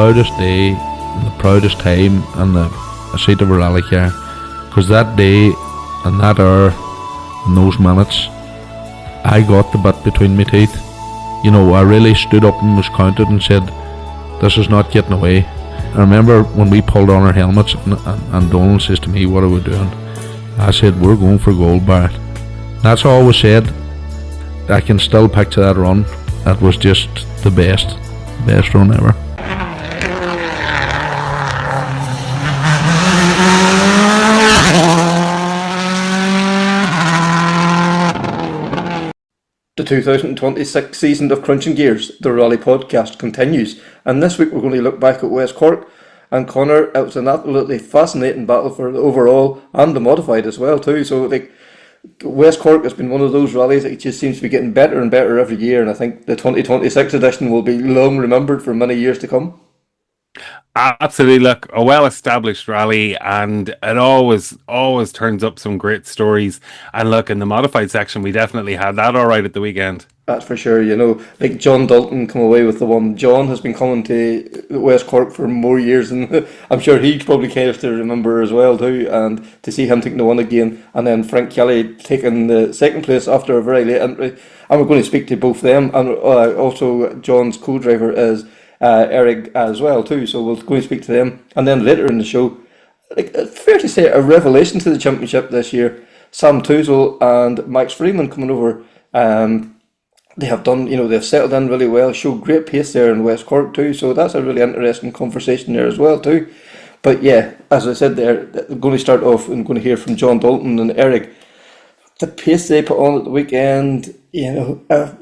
proudest day, and the proudest time, and the seat of a rally car, because that day and that hour and those minutes, I got the bit between my teeth. You know, I really stood up and was counted and said, this is not getting away. I remember when we pulled on our helmets and Donald says to me, what are we doing? I said, we're going for gold, Barrett. That's all we said. I can still picture that run. That was just the best run ever. The 2026 season of Krunching Gears, the Rally podcast, continues, and this week we're going to look back at West Cork. And Connor, it was an absolutely fascinating battle for the overall and the modified as well too. So West Cork has been one of those rallies that just seems to be getting better and better every year, and I think the 2026 edition will be long remembered for many years to come. Absolutely, look, a well-established rally, and it always turns up some great stories. And look, in the modified section, we definitely had that all right at the weekend. That's for sure. You know, like John Dalton come away with the one. John has been coming to West Cork for more years, and I'm sure he probably cares to remember as well too. And to see him taking the one again, and then Frank Kelly taking the second place after a very late entry. And we're going to speak to both them, and also John's co-driver is Eurig as well too, so we'll go and speak to them. And then later in the show, it's fair to say a revelation to the championship this year, Sam Touzel and Max Freeman coming over. They have done, they've settled in really well, showed great pace there in West Cork too, so that's a really interesting conversation there as well too. But yeah, as I said there, we're going to start off and going to hear from John Dalton and Eurig. The pace they put on at the weekend,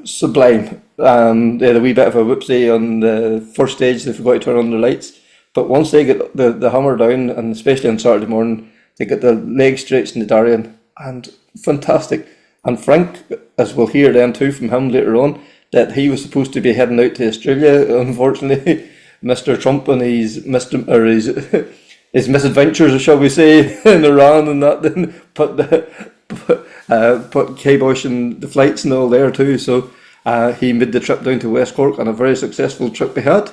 sublime. They had a wee bit of a whoopsie on the first stage. They forgot to turn on the lights, but once they get the hammer down, and especially on Saturday morning, they get the leg stretched in the Darrian, and fantastic. And Frank, as we'll hear then too from him later on, that he was supposed to be heading out to Australia. Unfortunately, Mr. Trump and his misadventures, shall we say, in Iran and that, then put kibosh in the flights and all there too. So he made the trip down to West Cork, and a very successful trip we had.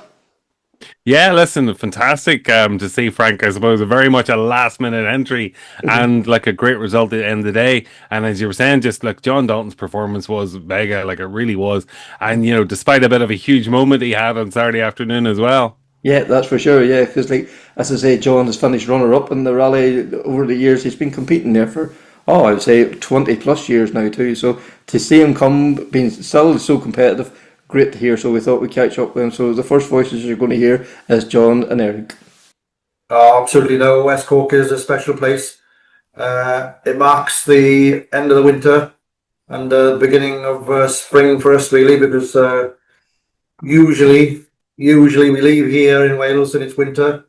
Yeah, listen, fantastic to see Frank. I suppose very much a last-minute entry and like a great result at the end of the day. And as you were saying, just like John Dalton's performance was mega, like it really was. And despite a bit of a huge moment he had on Saturday afternoon as well. Yeah, that's for sure. Yeah, because as I say, John has finished runner-up in the rally over the years. He's been competing there for I would say 20 plus years now too. So to see him come, being still so competitive, great to hear. So we thought we'd catch up with him. So the first voices you're going to hear is John and Eurig. Absolutely no. West Cork is a special place. It marks the end of the winter and the beginning of spring for us, really, because usually we leave here in Wales and it's winter,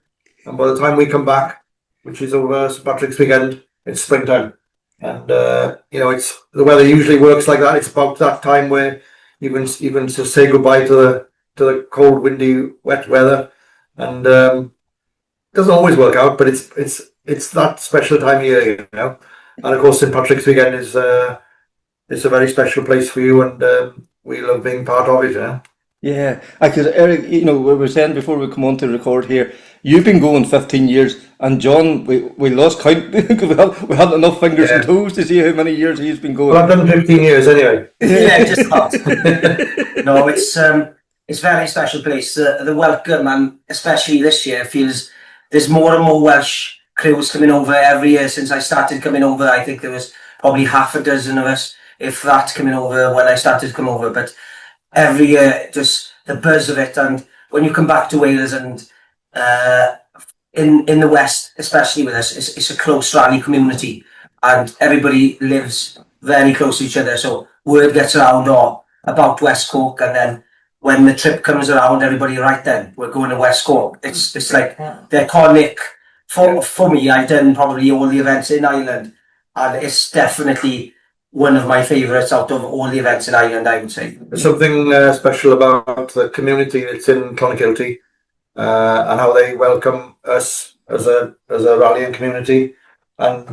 and by the time we come back, which is over St Patrick's weekend, it's springtime. And it's the weather usually works like that. It's about that time where you can just say goodbye to the cold, windy, wet weather, and it doesn't always work out, but it's that special time of year, And of course, St Patrick's weekend is it's a very special place for you, and we love being part of it. Yeah, because Eurig, we were saying before we come on to record here, you've been going 15 years, and John, we lost count because we had enough fingers and toes to see how many years he's been going. Well, I've done 15 years anyway. Yeah, just hot. No, it's a very special place. The welcome, and especially this year, feels there's more and more Welsh crews coming over every year since I started coming over. I think there was probably half a dozen of us, if that, coming over when I started to come over, but every year, just the buzz of it. And when you come back to Wales and in the West, especially with us, it's a close rally community, and everybody lives very close to each other. So word gets around about West Cork, and then when the trip comes around, everybody, right then, we're going to West Cork. It's like the iconic, for me, I've done probably all the events in Ireland, and it's definitely one of my favourites out of all the events in Ireland, I would say. There's something special about the community that's in Clonakilty, and how they welcome us as a rallying community, and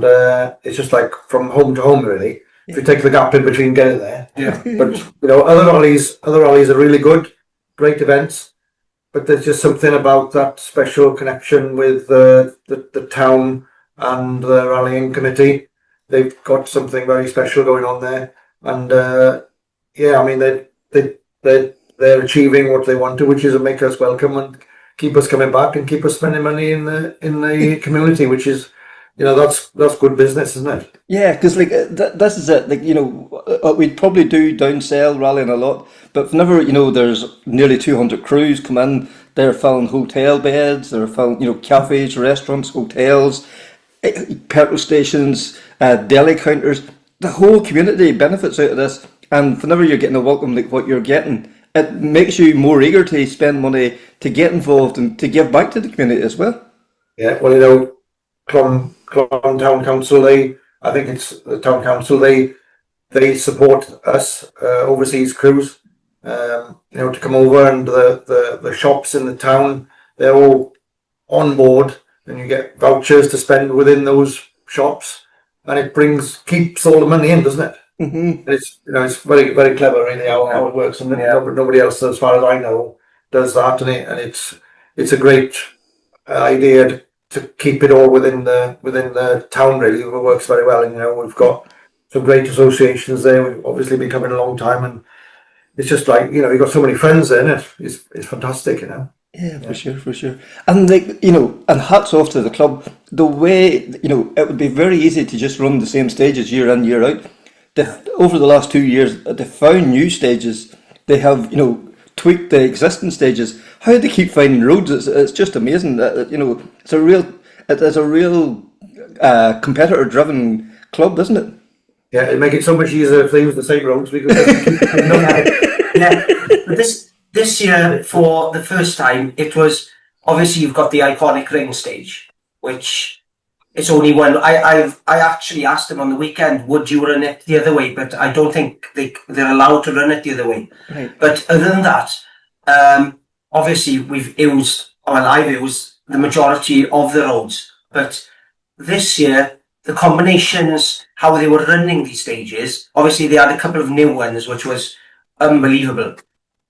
it's just like from home to home, really. If you take the gap in between, getting there. Yeah. But other rallies are really good, great events, but there's just something about that special connection with the town and the rallying committee. They've got something very special going on there, and yeah, I mean they're achieving what they want to, which is to make us welcome and keep us coming back and keep us spending money in the community, which is, you know, that's good business, isn't it? Yeah, because like this is it. Like, you know, we'd probably do down south rallying a lot, but whenever, you know, there's nearly 200 crews come in, they're filling hotel beds, they're filling, you know, cafes, restaurants, hotels, petrol stations, deli counters. The whole community benefits out of this, and whenever you're getting a welcome like what you're getting, it makes you more eager to spend money to get involved and to give back to the community as well. Yeah, well, you know, Clon Town Council, I think it's the Town Council, they support us, overseas crews, you know, to come over, and the shops in the town, they're all on board, and you get vouchers to spend within those shops, and it keeps all the money in, doesn't it? Mm-hmm. And it's, you know, it's very, very clever really how it works, and nobody else, as far as I know, does that, and it's a great idea to keep it all within the town. Really, it works very well, and you know, we've got some great associations there. We've obviously been coming a long time, and it's just like, you know, you've got so many friends there, and it's fantastic, you know. Yeah, for sure. And like, you know, and hats off to the club. The way, you know, it would be very easy to just run the same stages year in, year out. Over the last 2 years, they found new stages. They have, you know, tweaked the existing stages. How do they keep finding roads? It's just amazing. You know, it is a real competitor-driven club, isn't it? Yeah, it'd make it so much easier if they use the same roads. Because yeah. But this year, for the first time, it was obviously you've got the iconic ring stage, which it's only one. I actually asked them on the weekend, would you run it the other way? But I don't think they're allowed to run it the other way. Right. But other than that, obviously I've used the majority of the roads. But this year, the combinations, how they were running these stages, obviously they had a couple of new ones, which was unbelievable.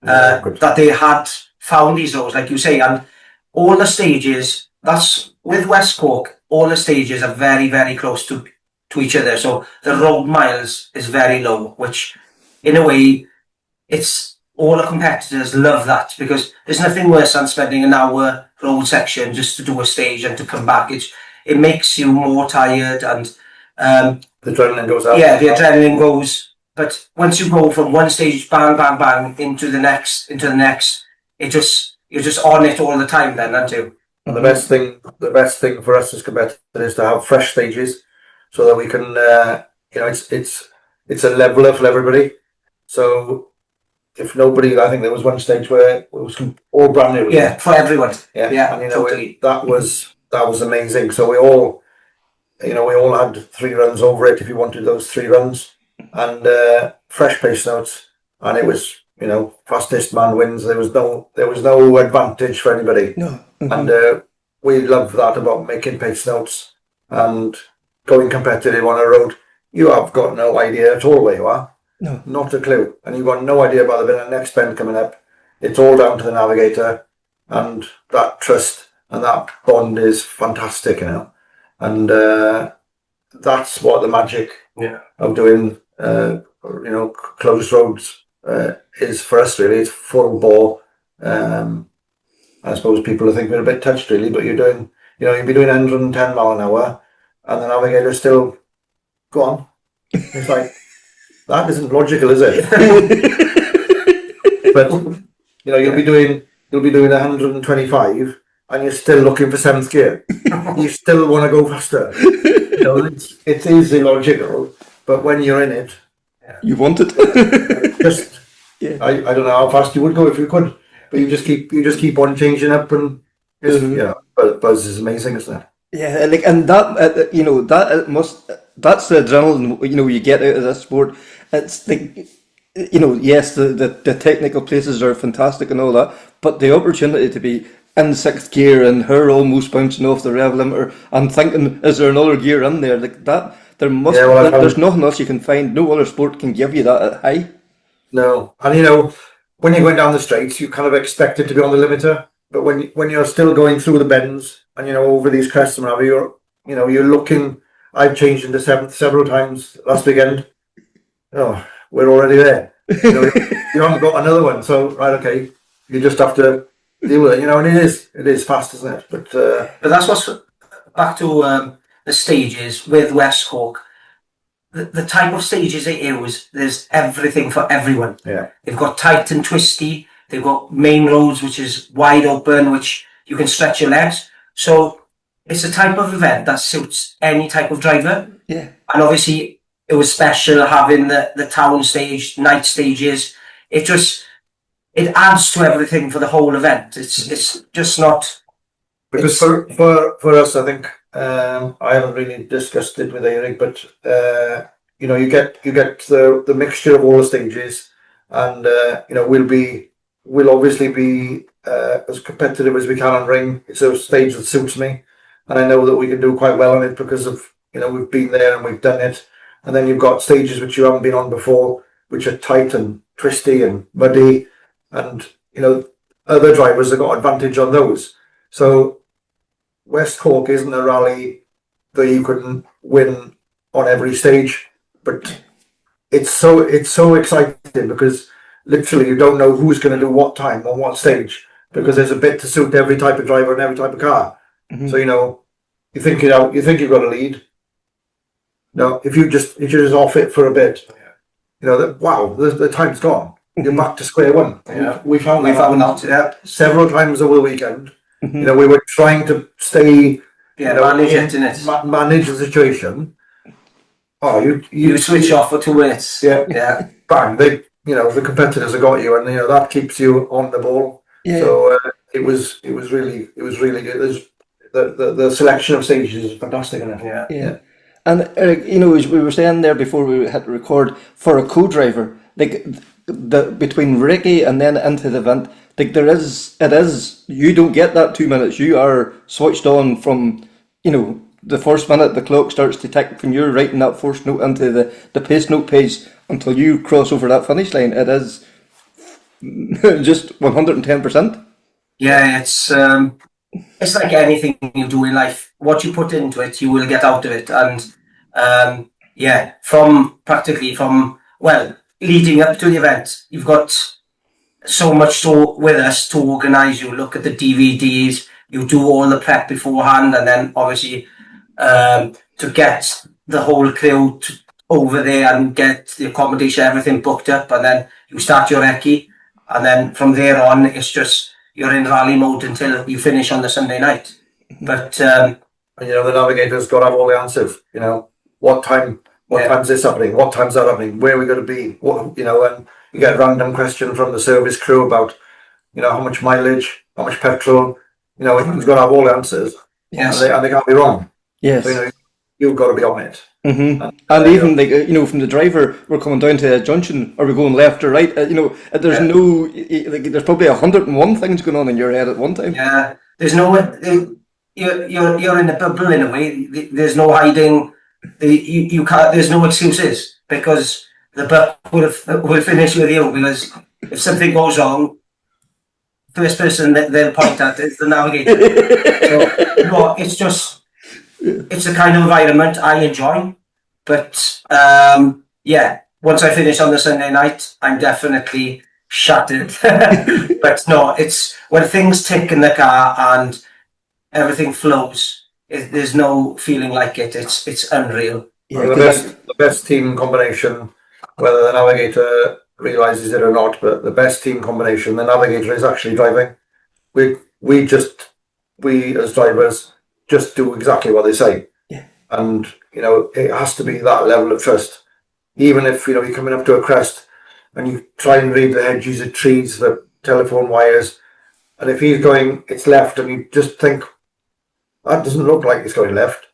That they had found these roads, like you say, and all the stages, that's with West Cork, all the stages are very, very close to each other. So the road miles is very low, which in a way, it's all the competitors love that, because there's nothing worse than spending an hour road section just to do a stage and to come back. It makes you more tired, and the adrenaline goes out. Yeah, the adrenaline goes. But once you go from one stage, bang, bang, bang, into the next, you're just on it all the time then, aren't you? And the best thing for us as competitors is to have fresh stages, so that we can, you know, it's a leveler for everybody. So if nobody, I think there was one stage where it was all brand new. Yeah, for everyone. Yeah, and you know, totally. that was amazing. So we all had 3 runs over it if you wanted those 3 runs, and fresh pace notes, and it was, you know, fastest man wins. There was no advantage for anybody. No. Mm-hmm. And we love that about making pace notes and going competitive on a road. You have got no idea at all where you are. No. Not a clue. And you've got no idea about the next bend coming up. It's all down to the navigator, and that trust and that bond is fantastic, you know. And that's what the magic of doing, you know, closed roads is for us, really. It's full bore. I suppose people are thinking a bit touched, really, but you'll be doing 110 mile an hour, and the navigator still go on. It's like, that isn't logical, is it? But you know, you'll be doing 125, and you're still looking for 7th gear. You still want to go faster. You know, it is illogical, but when you're in it, you want it. just I don't know how fast you would go if you could, but you just keep on changing up, and it's, you know, buzz is amazing, isn't it? Yeah, like, and that you know, that's the adrenaline, you know, you get out of this sport. It's like, you know, yes, the technical places are fantastic and all that, but the opportunity to be in 6th gear and her almost bouncing off the rev limiter and thinking, is there another gear in there, like that? There's nothing else you can find. No other sport can give you that at high. No, and you know, when you're going down the straights, you kind of expect it to be on the limiter, but when you're still going through the bends and over these crests and whatever, you're looking. I've changed into seventh several times last weekend. Oh, we're already there. You haven't got another one, so right, okay, you just have to deal with it. And it is fast, isn't it? But that's what's back to the stages with West Cork. The type of stages they use, there's everything for everyone. Yeah, they've got tight and twisty. They've got main roads, which is wide open, which you can stretch your legs. So it's a type of event that suits any type of driver. Yeah. And obviously, it was special having the town stage, night stages. It adds to everything for the whole event. It's just not. Because for us, I think I haven't really discussed it with Eurig, but you get the mixture of all the stages, and we'll obviously be as competitive as we can on ring. It's a stage that suits me, and I know that we can do quite well on it because of we've been there and we've done it. And then you've got stages which you haven't been on before, which are tight and twisty and muddy, and other drivers have got advantage on those. So West Cork isn't a rally that you can win on every stage, but it's so exciting because literally you don't know who's going to do what time on what stage, because there's a bit to suit every type of driver and every type of car. Mm-hmm. So you think you've got a lead. No, if you just off it for a bit, the time's gone. You're back to square one. Yeah, we found that several times over the weekend. Mm-hmm. We were trying to stay, manage the situation. Oh, you switch off for 2 minutes. Yeah. Bang! The competitors have got you, and that keeps you on the ball. Yeah. So it was really good. The selection of stages is fantastic, isn't it? Yeah. And as we were saying there before we had to record, for a co-driver, like between Ricky and then into the event, like you don't get that 2 minutes. You are switched on from the first minute the clock starts to tick when you're writing that first note into the pace note page until you cross over that finish line. It is just 110%. Yeah, it's like anything you do in life. What you put into it, you will get out of it. And from leading up to the event, you've got so much with us to organise. You look at the DVDs, you do all the prep beforehand, and then obviously to get the whole crew over there and get the accommodation, everything booked up, and then you start your recce, and then from there on, it's just you're in rally mode until you finish on the Sunday night. But the navigator's got to have all the answers. What time's this happening? What time's that happening? Where are we going to be? And you get a random question from the service crew about, how much mileage, how much petrol. He's got to have all the answers. Yes, and they can't be wrong. Yes, so, you've got to be on it. Mm-hmm. And even from the driver, we're coming down to a junction, are we going left or right? There's there's probably 101 things going on in your head at one time. Yeah, there's no you're in a bubble in a way. There's no hiding. You can't. There's no excuses, because the buck will finish with you. Because if something goes wrong, first person that they'll point at is the navigator. So it's just. It's a kind of environment I enjoy, but once I finish on the Sunday night, I'm definitely shattered. But no, it's when things tick in the car and everything flows. There's no feeling like it. It's unreal. Yeah, the best team combination, whether the navigator realizes it or not, but the best team combination, the navigator is actually driving. We as drivers just do exactly what they say. Yeah. And, it has to be that level of trust. Even if, you're coming up to a crest and you try and read the hedges of trees, the telephone wires, and if he's going, it's left, and you just think, that doesn't look like it's going left.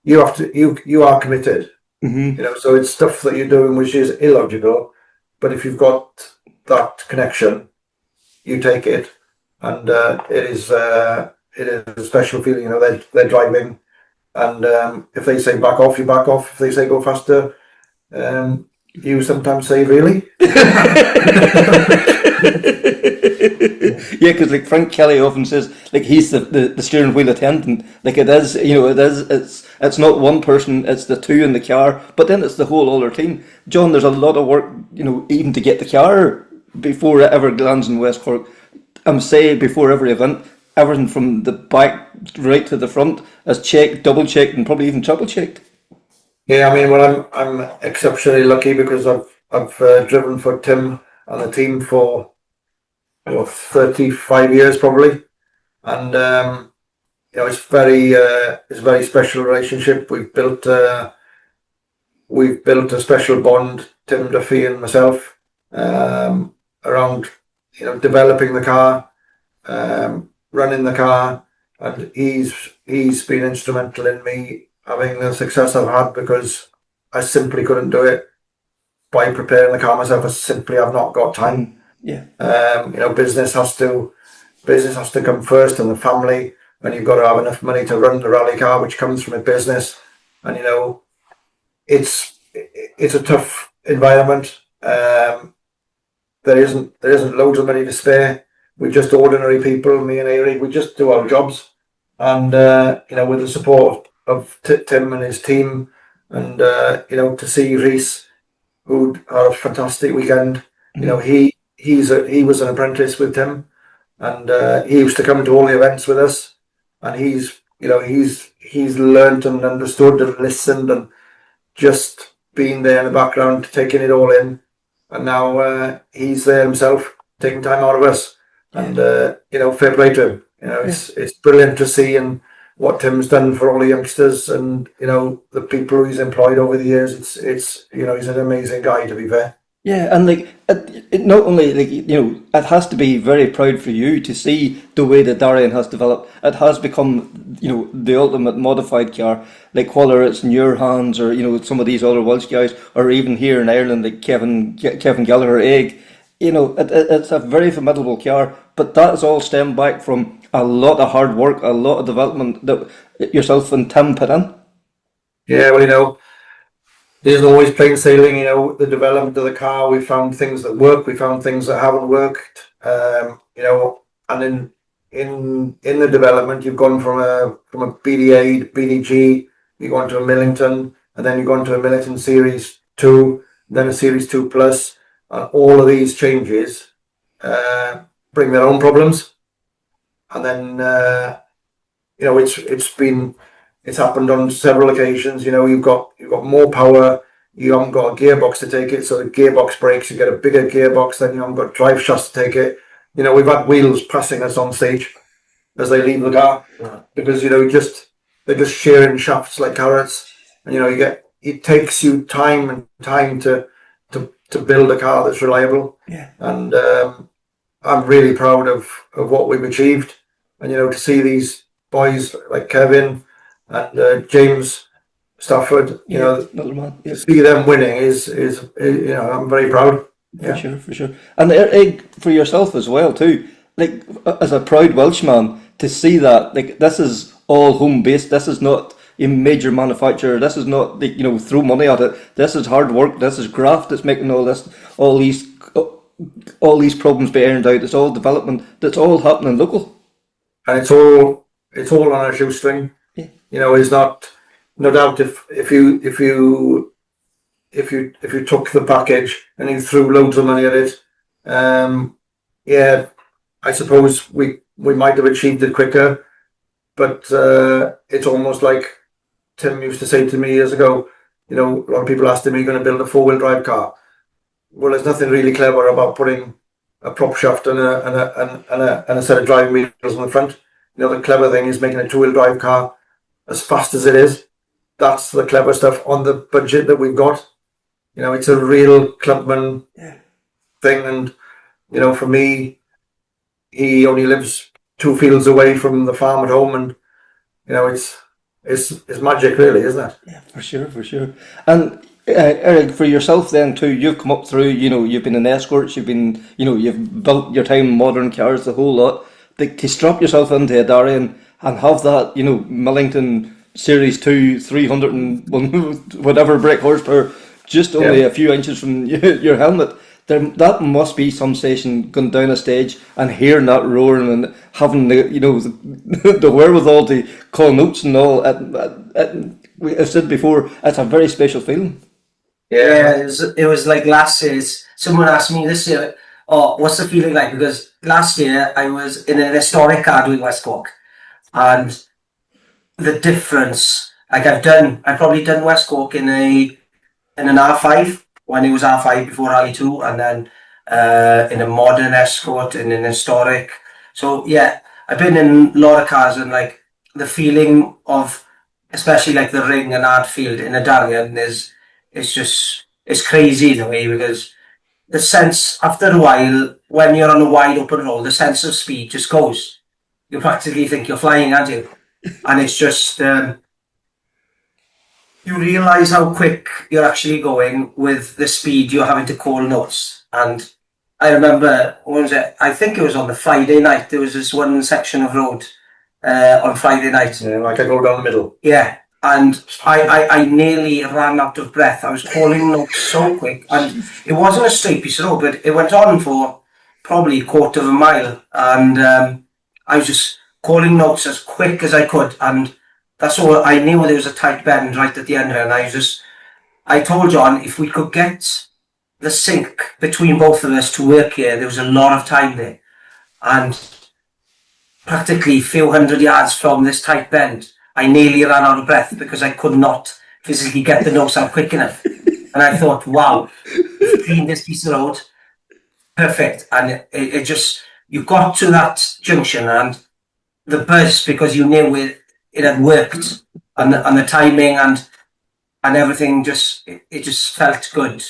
You are committed. Mm-hmm. So it's stuff that you're doing which is illogical, but if you've got that connection, you take it, and it is a special feeling. They're driving, and if they say back off, you back off. If they say go faster, you sometimes say really. Yeah, because like Frank Kelly often says, like he's the steering wheel attendant. Like it is, it's not one person, it's the two in the car, but then it's the whole other team. John, there's a lot of work, even to get the car before it ever lands in West Cork. Say before every event, everything from the back right to the front is checked, double checked, and probably even triple checked. Yeah, I mean, well, I'm exceptionally lucky because I've driven for Tim and the team for 35 years probably, and it's a very special relationship. We've built a special bond, Tim Duffy and myself, around developing the car, running the car, and he's been instrumental in me having the success I've had because I simply couldn't do it by preparing the car myself. I simply have not got time. Yeah. Business has to come first, and the family, and you've got to have enough money to run the rally car, which comes from a business. And it's a tough environment. There isn't loads of money to spare. We're just ordinary people, me and Eurig. We just do our jobs, and with the support of Tim and his team, and to see Reese, who had a fantastic weekend. He was an apprentice with Tim, and he used to come to all the events with us, and he's learnt and understood and listened and just been there in the background taking it all in, and now he's there himself taking time out of us, and fair play to him. It's brilliant to see and what Tim's done for all the youngsters and the people he's employed over the years. It's he's an amazing guy, to be fair. Yeah, and it not only it has to be very proud for you to see the way that Darrian has developed. It has become the ultimate modified car. Like whether it's in your hands or some of these other Welsh guys, or even here in Ireland like Kevin Gallagher Egg. It's a very formidable car, but that's all stemmed back from a lot of hard work, a lot of development that yourself and Tim put in. Yeah, well, it isn't always plain sailing. The development of the car, we found things that work, we found things that haven't worked. And in the development, you've gone from a BDA to BDG, you go on to a Millington, and then you go on to a Millington Series 2, then a Series 2 Plus. And all of these changes bring their own problems, and then it's happened on several occasions. You've got more power, you haven't got a gearbox to take it, so the gearbox breaks. You get a bigger gearbox, then you haven't got drive shafts to take it. We've had wheels passing us on stage as they leave the car because they're just shearing shafts like carrots, and it takes you time and time to build a car that's reliable. Yeah. And I'm really proud of what we've achieved, and to see these boys like Kevin and James Stafford, to see them winning is I'm very proud. For sure. And Egg, for yourself as well too, like as a proud Welshman, to see that this is all home based. This is not a major manufacturer. This is not throw money at it. This is hard work. This is graft that's making all these problems be ironed out. It's all development. That's all happening local. And it's all on a shoestring. Yeah. It's not, no doubt if you took the package and you threw loads of money at it, I suppose we might have achieved it quicker. But it's almost like Tim used to say to me years ago, a lot of people asked him, are you going to build a four-wheel drive car? Well, there's nothing really clever about putting a prop shaft and a set of driving wheels on the front. The clever thing is making a two-wheel drive car as fast as it is. That's the clever stuff on the budget that we've got. It's a real clubman thing. And, for me, he only lives 2 fields away from the farm at home, and it's magic, really, isn't it? Yeah, for sure. And Eurig, for yourself then too, you've come up through. You've been in escorts. You've been, you've built your time in modern cars, the whole lot. To strap yourself into a Darrian and have that, Millington Series 2, 301 whatever brake horsepower, just only a few inches from your helmet. that must be some station going down a stage and hearing that roaring and having the wherewithal to call notes and all. I said before, it's a very special feeling. Yeah, it was like last year. Someone asked me this year, "Oh, what's the feeling like?" Because last year I was in an historic car doing West Cork, and the difference, like I've probably done West Cork in an R5 when it was R5 before Rally 2, and then in a modern Escort, in an historic. So yeah, I've been in a lot of cars, and like the feeling of, especially like the Ring and Ardfield in a Darrian it's crazy in a way, because the sense, after a while, when you're on a wide open road, the sense of speed just goes. You practically think you're flying, aren't you? And it's just, you realise how quick you're actually going with the speed you're having to call notes. And I remember, what was it? I think it was on the Friday night. There was this one section of road on Friday night. Yeah, like I go down the middle. Yeah. And I nearly ran out of breath. I was calling notes so quick. And it wasn't a straight piece of road, but it went on for probably a quarter of a mile. And I was just calling notes as quick as I could. And that's all. I knew there was a tight bend right at the end of it. And I told John, if we could get the sync between both of us to work here, there was a lot of time there. And practically a few hundred yards from this tight bend, I nearly ran out of breath because I could not physically get the notes out quick enough. And I thought, wow, we've cleaned this piece of road. Perfect. And it just, you got to that junction and the buzz, because you knew it had worked, and the timing and everything it just felt good.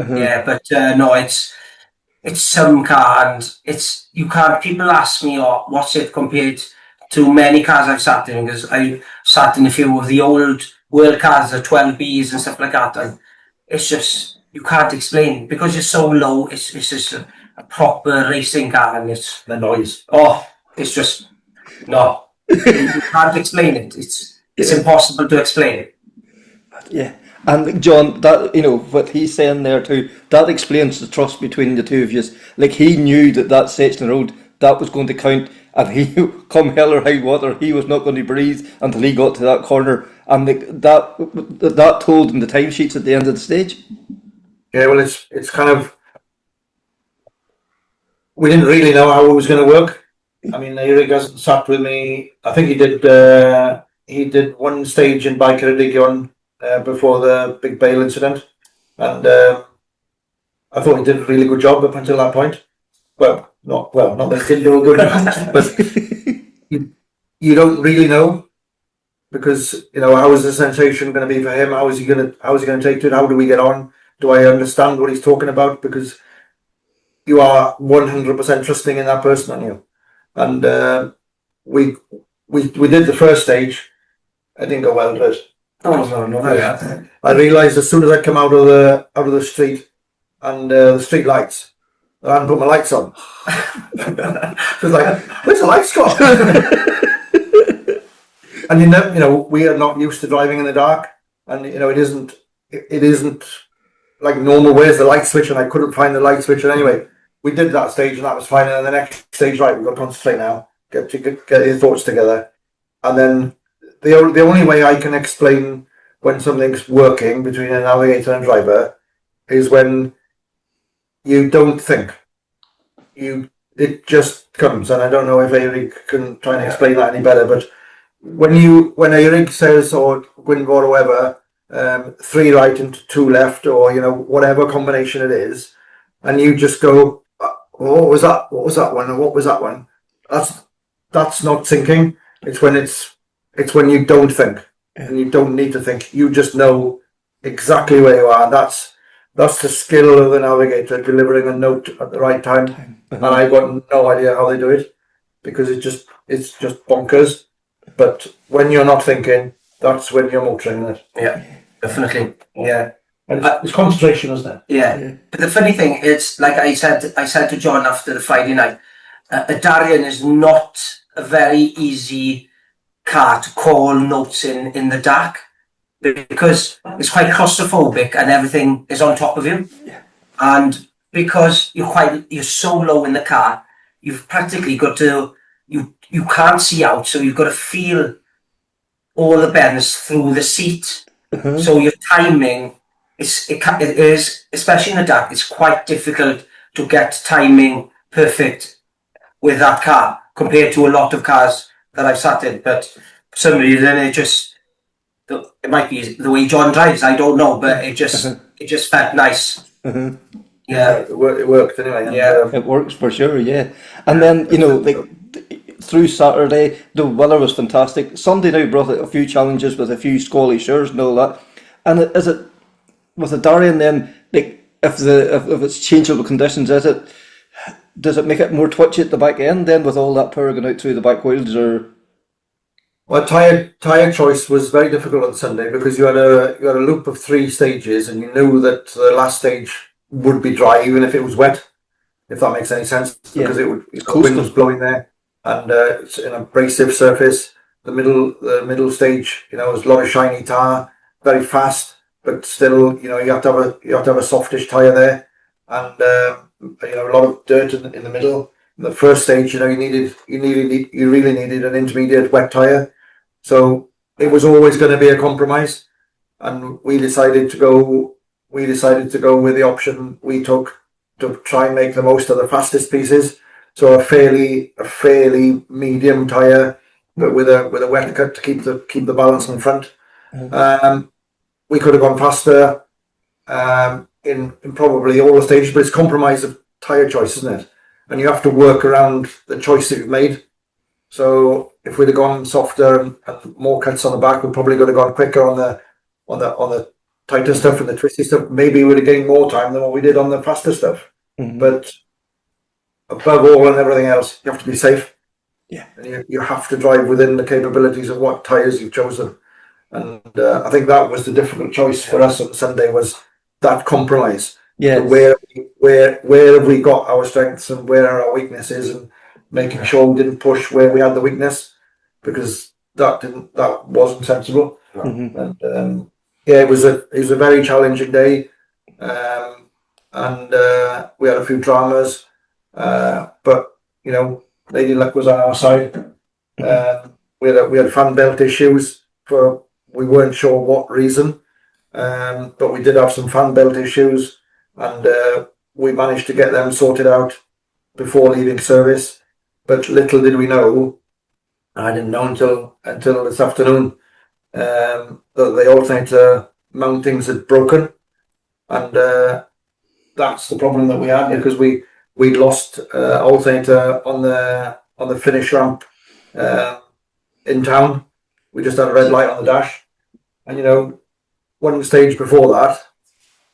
Yeah, but no, it's some car, and you can't, people ask me, oh, what's it compared to many cars I've sat in, because I sat in a few of the old world cars, the 12Bs and stuff like that, and it's just, you can't explain, because you're so low. It's just a proper racing car, and it's The noise. oh, it's just, no, you can't explain it. It's impossible to explain it. Yeah. And John, that what he's saying there too, that explains the trust between the two of you. Like, he knew that section of road that was going to count, and he, come hell or high water, he was not going to breathe until he got to that corner, and that told in the timesheets at the end of the stage. Yeah, well, it's kind of, we didn't really know how it was going to work. I mean, Eurig hasn't sat with me. I think he did one stage in Baicaradigion before the big bail incident, and I thought he did a really good job up until that point. Not that he didn't do a good job, but you don't really know, because how is the sensation going to be for him? How is he going to take to it? How do we get on? Do I understand what he's talking about? Because you are 100% trusting in that person, aren't you? And we did the first stage. I didn't go well, did it? Oh no, I realised as soon as I come out of the street and the street lights, I hadn't put my lights on. It was like, where's the lights gone? And we are not used to driving in the dark, and it isn't like normal. Where's the light switch? And I couldn't find the light switch. And anyway, we did that stage, and that was fine. And then the next stage, right, we've got to concentrate now, get your thoughts together, and then the only way I can explain when something's working between a navigator and driver is when you don't think. It just comes, and I don't know if Eurig can try and explain that any better, but when Eurig says, or Gwynfor or whoever, 3 right and 2 left, or whatever combination it is, and you just go, what was that one, or what was that one? That's not thinking. It's when you don't think, and you don't need to think. You just know exactly where you are. And that's the skill of the navigator, delivering a note at the right time. And I've got no idea how they do it, because it's just bonkers. But when you're not thinking, that's when you're motoring it. Yeah, definitely. Yeah. And it's concentration, isn't it? Yeah. But the funny thing is, like I said to John after the Friday night, a Darrian is not a very easy car to call notes in the dark, because it's quite claustrophobic and everything is on top of you. Yeah. And because you're so low in the car, you've practically got to, you can't see out, so you've got to feel all the bends through the seat. So your timing it is, especially in the dark, it's quite difficult to get timing perfect with that car compared to a lot of cars that I've sat in. But for some reason, it might be the way John drives, I don't know, but it just felt nice. Yeah, it worked anyway. And, Yeah. It works for sure, yeah. And then, through Saturday, the weather was fantastic. Sunday now brought a few challenges with a few squally shores and all that. And is it with the Darrian then, like, if it's changeable conditions, does it make it more twitchy at the back end then with all that power going out through the back wheels, or? Well, tyre choice was very difficult on Sunday because you had a loop of 3 stages, and you knew that the last stage would be dry even if it was wet, if that makes any sense, because the wind was blowing there, and it's an abrasive surface. The middle stage, was a lot of shiny tar, very fast, but still, you have to have a softish tyre there, and a lot of dirt in the middle. In the first stage, you really needed an intermediate wet tyre. So it was always going to be a compromise, and we decided to go with the option we took to try and make the most of the fastest pieces. So a fairly medium tyre, but with a wet cut to keep the balance in front. We could have gone faster in probably all the stages, but it's compromise of tyre choice, isn't it? And you have to work around the choice that you've made. So if we'd have gone softer and more cuts on the back, we probably could have gone quicker on the tighter stuff and the twisty stuff. Maybe we'd have gained more time than what we did on the faster stuff. But above all and everything else, you have to be safe. Yeah. And you have to drive within the capabilities of what tyres you've chosen. And I think that was the difficult choice for us on Sunday, was that compromise. Yeah. Where have we got our strengths and where are our weaknesses, and making sure we didn't push where we had the weakness, because that wasn't sensible. And it was a very challenging day, and we had a few dramas, but Lady Luck was on our side. We had fan belt issues for we weren't sure what reason, but we did have some fan belt issues, and we managed to get them sorted out before leaving service. But little did we know, I didn't know until this afternoon, that the alternator mountings had broken, and that's the problem that we had, because we lost alternator on the finish ramp in town. We just had a red light on the dash, and one stage before that,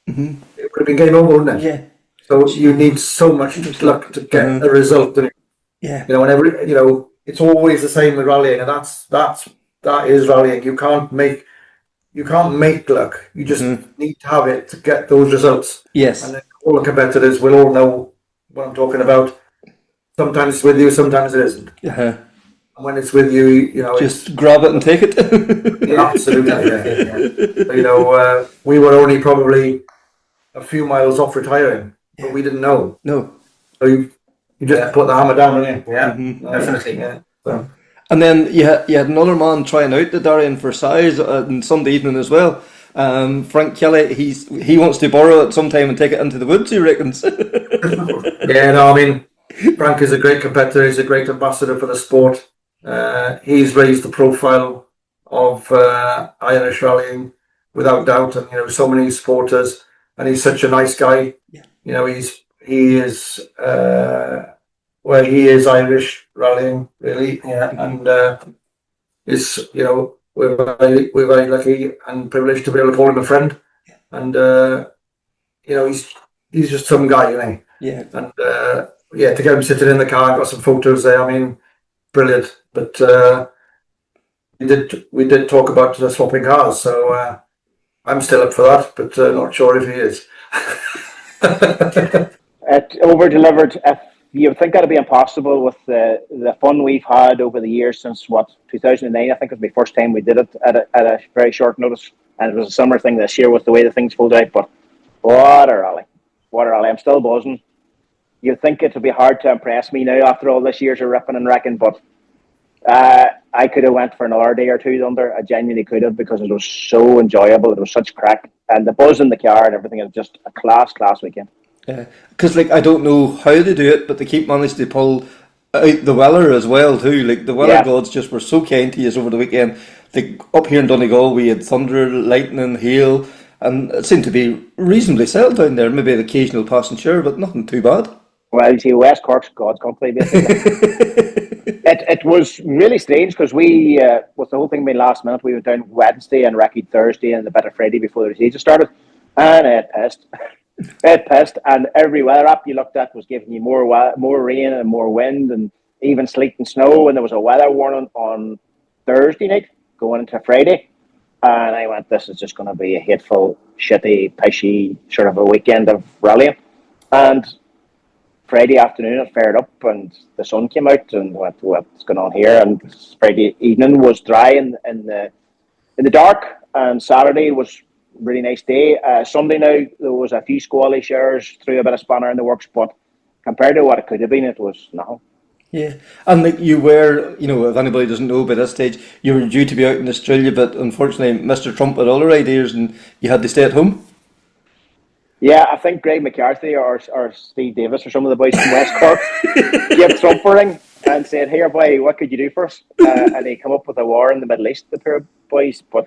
it would have been game over, wouldn't it? Yeah. So you need so much luck to get a result. Yeah. And it's always the same with rallying, and that is rallying. You can't make luck. You just need to have it to get those results. Yes. And then all the competitors will all know what I'm talking about. Sometimes it's with you, sometimes it isn't. Uh-huh. And when it's with you, just grab it and take it. Absolutely. Yeah. We were only probably a few miles off retiring, but we didn't know. No. So you just put the hammer down, didn't you? Yeah, definitely. Yeah. So. And then you had another man trying out the Darrian for size on Sunday evening as well. Frank Kelly, he wants to borrow it sometime and take it into the woods, he reckons. Frank is a great competitor. He's a great ambassador for the sport. He's raised the profile of Irish rallying without doubt, and so many supporters, and he's such a nice guy. Yeah. He is Irish rallying, really. Yeah. And we're very lucky and privileged to be able to call him a friend. And he's just some guy, Yeah. And to get him sitting in the car, I've got some photos there. Brilliant. But we did talk about swapping cars, so I'm still up for that, but not sure if he is. It over-delivered. If you think that'd be impossible with the fun we've had over the years since 2009, I think it was my first time we did it at a very short notice, and it was a summer thing this year with the way the things pulled out. But what a rally! Water Rally. I'm still buzzing. You'd think it would be hard to impress me now after all this years of ripping and wrecking, but I could have went for another day or two under. I genuinely could have, because it was so enjoyable. It was such crack, and the buzz in the car and everything is just a class weekend. Yeah, because like I don't know how they do it, but they keep managing to pull out the weather as well too. Like the weather gods just were so kind to us over the weekend. Like up here in Donegal, we had thunder, lightning, hail, and it seemed to be reasonably settled down there. Maybe an occasional passing shower, but nothing too bad. Well, you see, West Cork's God's country, basically. It was really strange because we, with the whole thing being last minute, we went down Wednesday and recce'd Thursday and the better Friday before the season started, and it pissed. It pissed, and every weather app you looked at was giving you more rain and more wind and even sleet and snow, and there was a weather warning on Thursday night going into Friday, and I went, this is just going to be a hateful, shitty, pishy sort of a weekend of rallying. And Friday afternoon it fared up and the sun came out and went, what's going on here? And Friday evening was dry in the dark, and Saturday was a really nice day. Sunday now there was a few squally showers, threw a bit of spanner in the works, but compared to what it could have been, it was nothing. Yeah, and like you were, if anybody doesn't know by this stage, you were due to be out in Australia, but unfortunately Mr. Trump had other ideas and you had to stay at home. Yeah, I think Greg McCarthy or Steve Davies or some of the boys from West Cork gave Trump a ring and said, "Here, boy, what could you do for us?" And they come up with a war in the Middle East, the pair of boys. But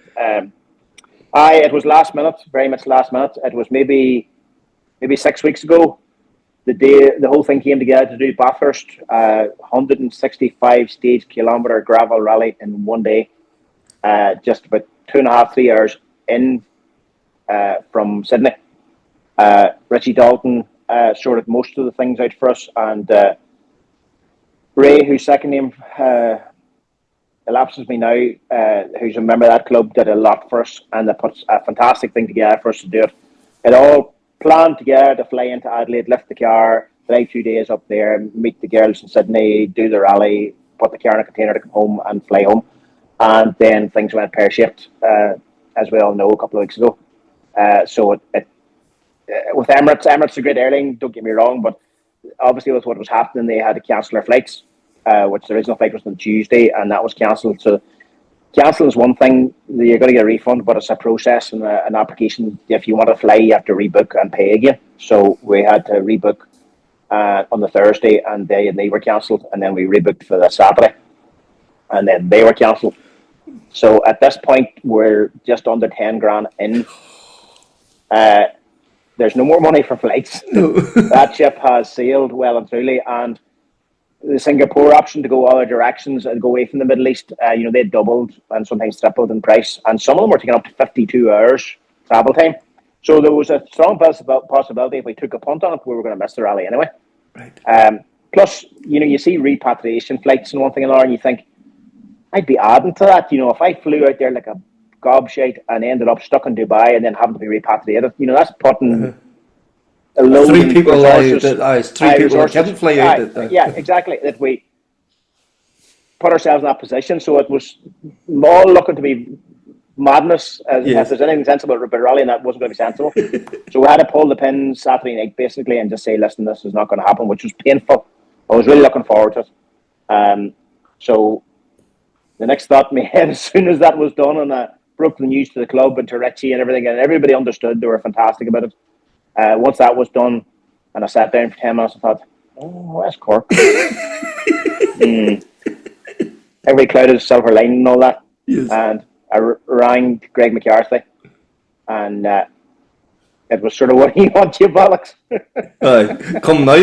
it was last minute, very much last minute. It was maybe 6 weeks ago. The whole thing came together to do Bathurst, 165 stage kilometre gravel rally in one day, just about 2.5, 3 hours in from Sydney. Richie Dalton sorted most of the things out for us, and Ray, whose second name elapses me now, who's a member of that club, did a lot for us, and they put a fantastic thing together for us to do it. It all planned together to fly into Adelaide, lift the car, drive 2 days up there, meet the girls in Sydney, do the rally, put the car in a container to come home and fly home. And then things went pear-shaped, as we all know, a couple of weeks ago. So with Emirates is a great airline, don't get me wrong, but obviously with what was happening, they had to cancel their flights, which the original flight was on Tuesday, and that was cancelled. So cancelling is one thing, you're going to get a refund, but it's a process and an application. If you want to fly, you have to rebook and pay again. So we had to rebook on the Thursday, and they were cancelled, and then we rebooked for the Saturday, and then they were cancelled. So at this point, we're just under 10 grand in. There's no more money for flights. No. That ship has sailed well and truly, and the Singapore option to go other directions and go away from the Middle East, they doubled and sometimes tripled in price, and some of them were taking up to 52 hours travel time. So there was a strong possibility if we took a punt on it, we were going to miss the rally anyway. Right. Plus, you see repatriation flights and one thing and another, and you think, I'd be adding to that. If I flew out there like a gobshite and ended up stuck in Dubai and then having to be repatriated, that's putting a load three people that couldn't fly out. Yeah, exactly. That we put ourselves in that position. So it was all looking to be madness. If there's anything sensible about rallying, that wasn't going to be sensible. So we had to pull the pin Saturday night basically and just say, listen, this is not going to happen, which was painful. I was really looking forward to it. So the next thought in my head, as soon as that was done, and I broke the news to the club and to Richie and everything, and everybody understood, they were fantastic about it. Once that was done, and I sat down for 10 minutes, I thought, West Cork. Every cloud is silver lining and all that. Yes. And I rang Greg McCarthy, and it was sort of, what do you want, you bollocks? Come now.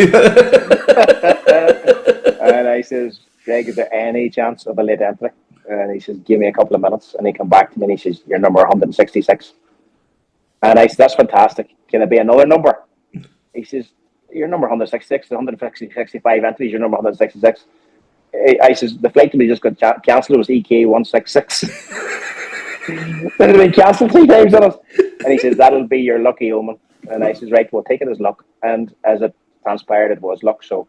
And I says, Greg, is there any chance of a late entry? And he says, give me a couple of minutes. And he come back to me and he says, you're number 166. And I said, that's fantastic. Can it be another number? He says, you're number 166, 165 entries, you're number 166. I says, the flight to me just got cancelled. It was EK 166. It had been cancelled 3 times on us. And he says, that'll be your lucky omen. And I says, right, we'll take it as luck. And as it transpired, it was luck. So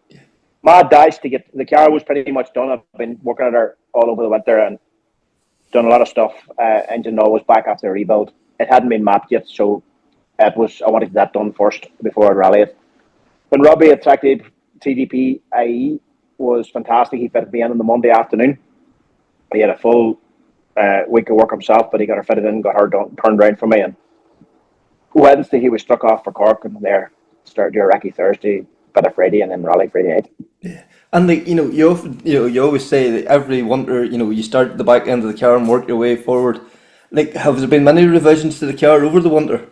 mad dash to get the car was pretty much done. I've been working on her all over the winter and done a lot of stuff. Engine all was back after the rebuild. It hadn't been mapped yet, so I wanted that done first before I'd rally it. When Robbie attracted TDP IE was fantastic. He fitted me in on the Monday afternoon. He had a full week of work himself, but he got her fitted in, got her turned around for me. And Wednesday he was struck off for Cork, and there started your recce Thursday, bit of Friday, and then rally Friday night. Yeah. And you often, you always say that every winter, you start at the back end of the car and work your way forward. Have there been many revisions to the car over the winter?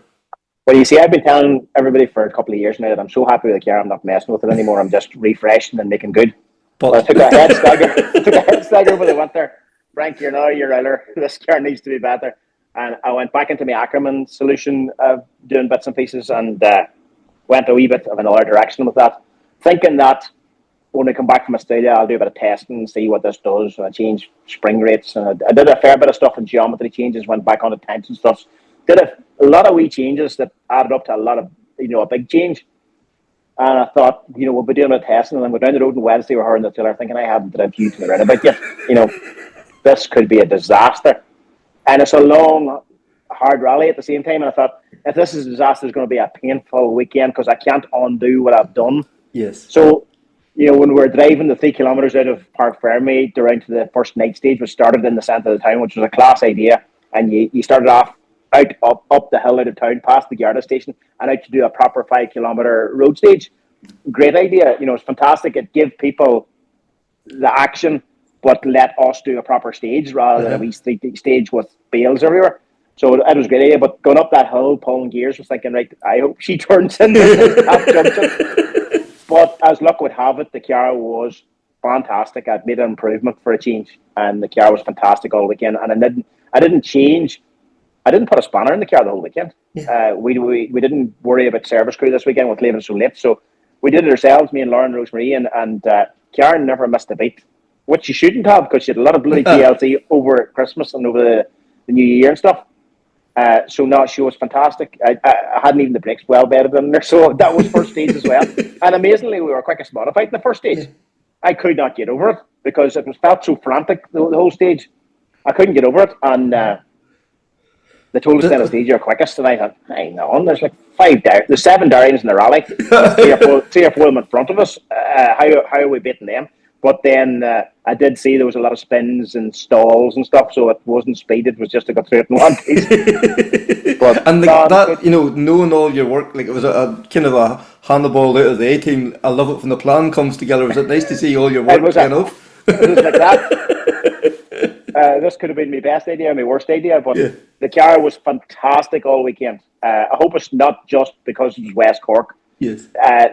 Well, you see, I've been telling everybody for a couple of years now that I'm so happy with the car, I'm not messing with it anymore. I'm just refreshing and making good. But I took a head stagger over the winter. Frank, you're Euler. This car needs to be better. And I went back into my Ackerman solution of doing bits and pieces, and went a wee bit of another direction with that, thinking that when I come back from Australia, I'll do a bit of testing and see what this does. And I changed spring rates, and I did a fair bit of stuff in geometry changes, went back on the tension stuff. Did a lot of wee changes that added up to a lot of, a big change. And I thought, we'll be doing a testing, and then we're down the road on Wednesday, we're hearing the trailer, thinking I haven't done a few to the roundabout yet. This could be a disaster. And it's a long, hard rally at the same time. And I thought, if this is a disaster, it's going to be a painful weekend because I can't undo what I've done. Yes. So, when we're driving the 3 kilometres out of Park Ferme around to the first night stage, which started in the centre of the town, which was a class idea, and you started off up the hill out of town, past the Garda station, and out to do a proper 5 kilometre road stage. Great idea. It's fantastic. It gave people the action, but let us do a proper stage rather than a wee stage with bales everywhere. So it was a great idea. But going up that hill, pulling gears, was thinking, right, I hope she turns in half junction. But as luck would have it, the car was fantastic. I'd made an improvement for a change, and the car was fantastic all weekend. And I didn't change. I didn't put a spanner in the car the whole weekend. Yeah. We didn't worry about service crew this weekend with leaving so late. So we did it ourselves, me and Lauren Rosemarie, and Karen never missed a beat, which she shouldn't have because she had a lot of bloody TLC over Christmas and over the New Year and stuff. So no, she was fantastic. I hadn't even the brakes well bedded in there, so that was first stage as well. And amazingly, we were quickest modified in the first stage. I could not get over it because it felt so frantic the whole stage. I couldn't get over it, and they told us then stage you're quickest, and I thought, hang on, there's like there's 7 Darrians in the rally, 3 or 4 of them in front of us. How are we beating them? But then I did see there was a lot of spins and stalls and stuff, so it wasn't speed, it was just to go through it in one piece. But and knowing all your work, it was a kind of a handball out of the A-team. I love it when the plan comes together. Was it nice to see all your work paying off? It was like that. This could have been my best idea, my worst idea, but the car was fantastic all weekend. I hope it's not just because it was West Cork. Yes.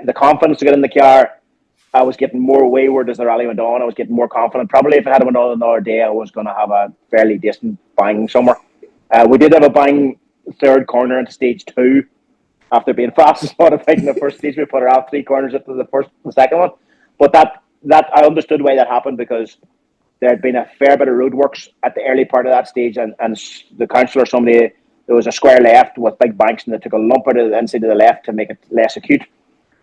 The confidence to get in the car, I was getting more wayward as the rally went on. I was getting more confident. Probably if I had another day, I was going to have a fairly decent bang somewhere. We did have a bang third corner into stage 2 after being fastest modified in the first stage. We put her out 3 corners into the second one. But that I understood why that happened because there had been a fair bit of roadworks at the early part of that stage, and the councillor, there was a square left with big banks, and they took a lump out of the inside of the left to make it less acute.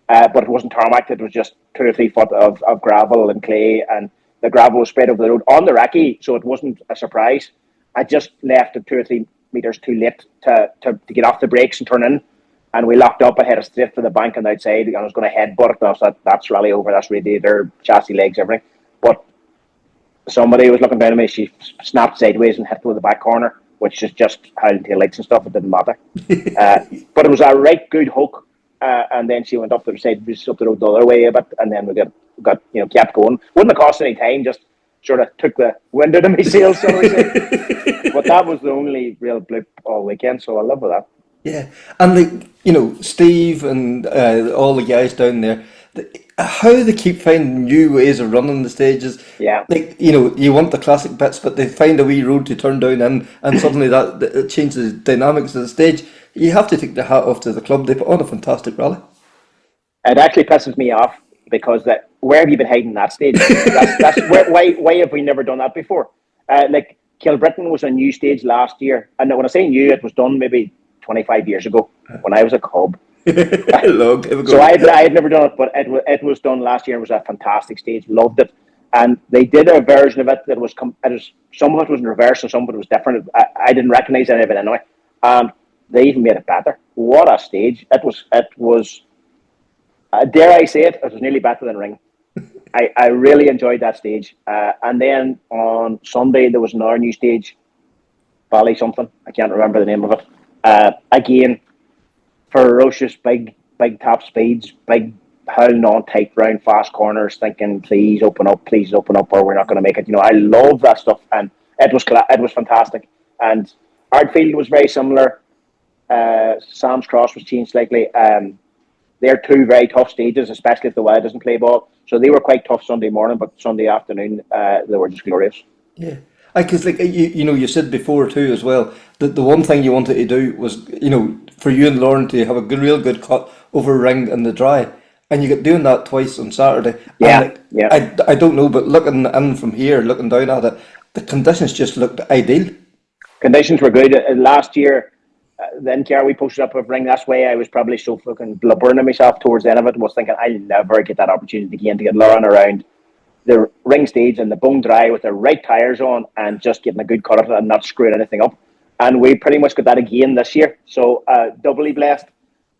But it wasn't tarmac, it was just 2 or 3 foot of gravel and clay, and the gravel was spread over the road on the recce, so it wasn't a surprise. I just left it 2 or 3 metres too late to get off the brakes and turn in, and we locked up. I headed straight for the bank on the outside, and I was going to headbutt it, and I thought, that's rally over, that's radiator, chassis legs, everything. But somebody was looking down at me, she snapped sideways and hit with the back corner, which is just how the tail lights and stuff, it didn't matter. But it was a right good hook. And then she went up the side, up the road the other way a bit, and then we got kept going. Wouldn't have cost any time, just sort of took the wind out of my sails, so we say. But that was the only real blip all weekend, so I love that. Yeah, and Steve and all the guys down there, how they keep finding new ways of running the stages. Yeah. You want the classic bits, but they find a wee road to turn down and suddenly that changes the dynamics of the stage. You have to take the hat off to the club. They put on a fantastic rally. It actually pisses me off because where have you been hiding that stage? Why have we never done that before? Kilbrittain was a new stage last year, and when I say new, it was done maybe 25 years ago when I was a cub. So I had never done it, but it was done last year. It was a fantastic stage. Loved it, and they did a version of it that was some of it was in reverse and some of it was different. I didn't recognise any of it anyway. they even made it better. What a stage! It was. Dare I say it? It was nearly better than Ring. I really enjoyed that stage. And then on Sunday there was another new stage, Bally something. I can't remember the name of it. Again, ferocious, big top speeds, big howling on tight round fast corners, thinking please open up, or we're not going to make it. I love that stuff, and it was fantastic. And Ardfield was very similar. Sam's Cross was changed slightly. They're two very tough stages, especially if the weather doesn't play ball. So they were quite tough Sunday morning, but Sunday afternoon they were just glorious. Yeah, because you said before too as well that the one thing you wanted to do was for you and Lauren to have a real good cut over Ring in the dry, and you got doing that twice on Saturday. Yeah, I don't know, but looking in from here, looking down at it, the conditions just looked ideal. Conditions were good last year. The NKR we posted up with Ring. That's why I was probably so fucking blubbering at myself towards the end of it. Was thinking I'll never get that opportunity again to get Lauren around the Ring stage and the bone dry with the right tyres on and just getting a good cut of it and not screwing anything up. And we pretty much got that again this year. So doubly blessed.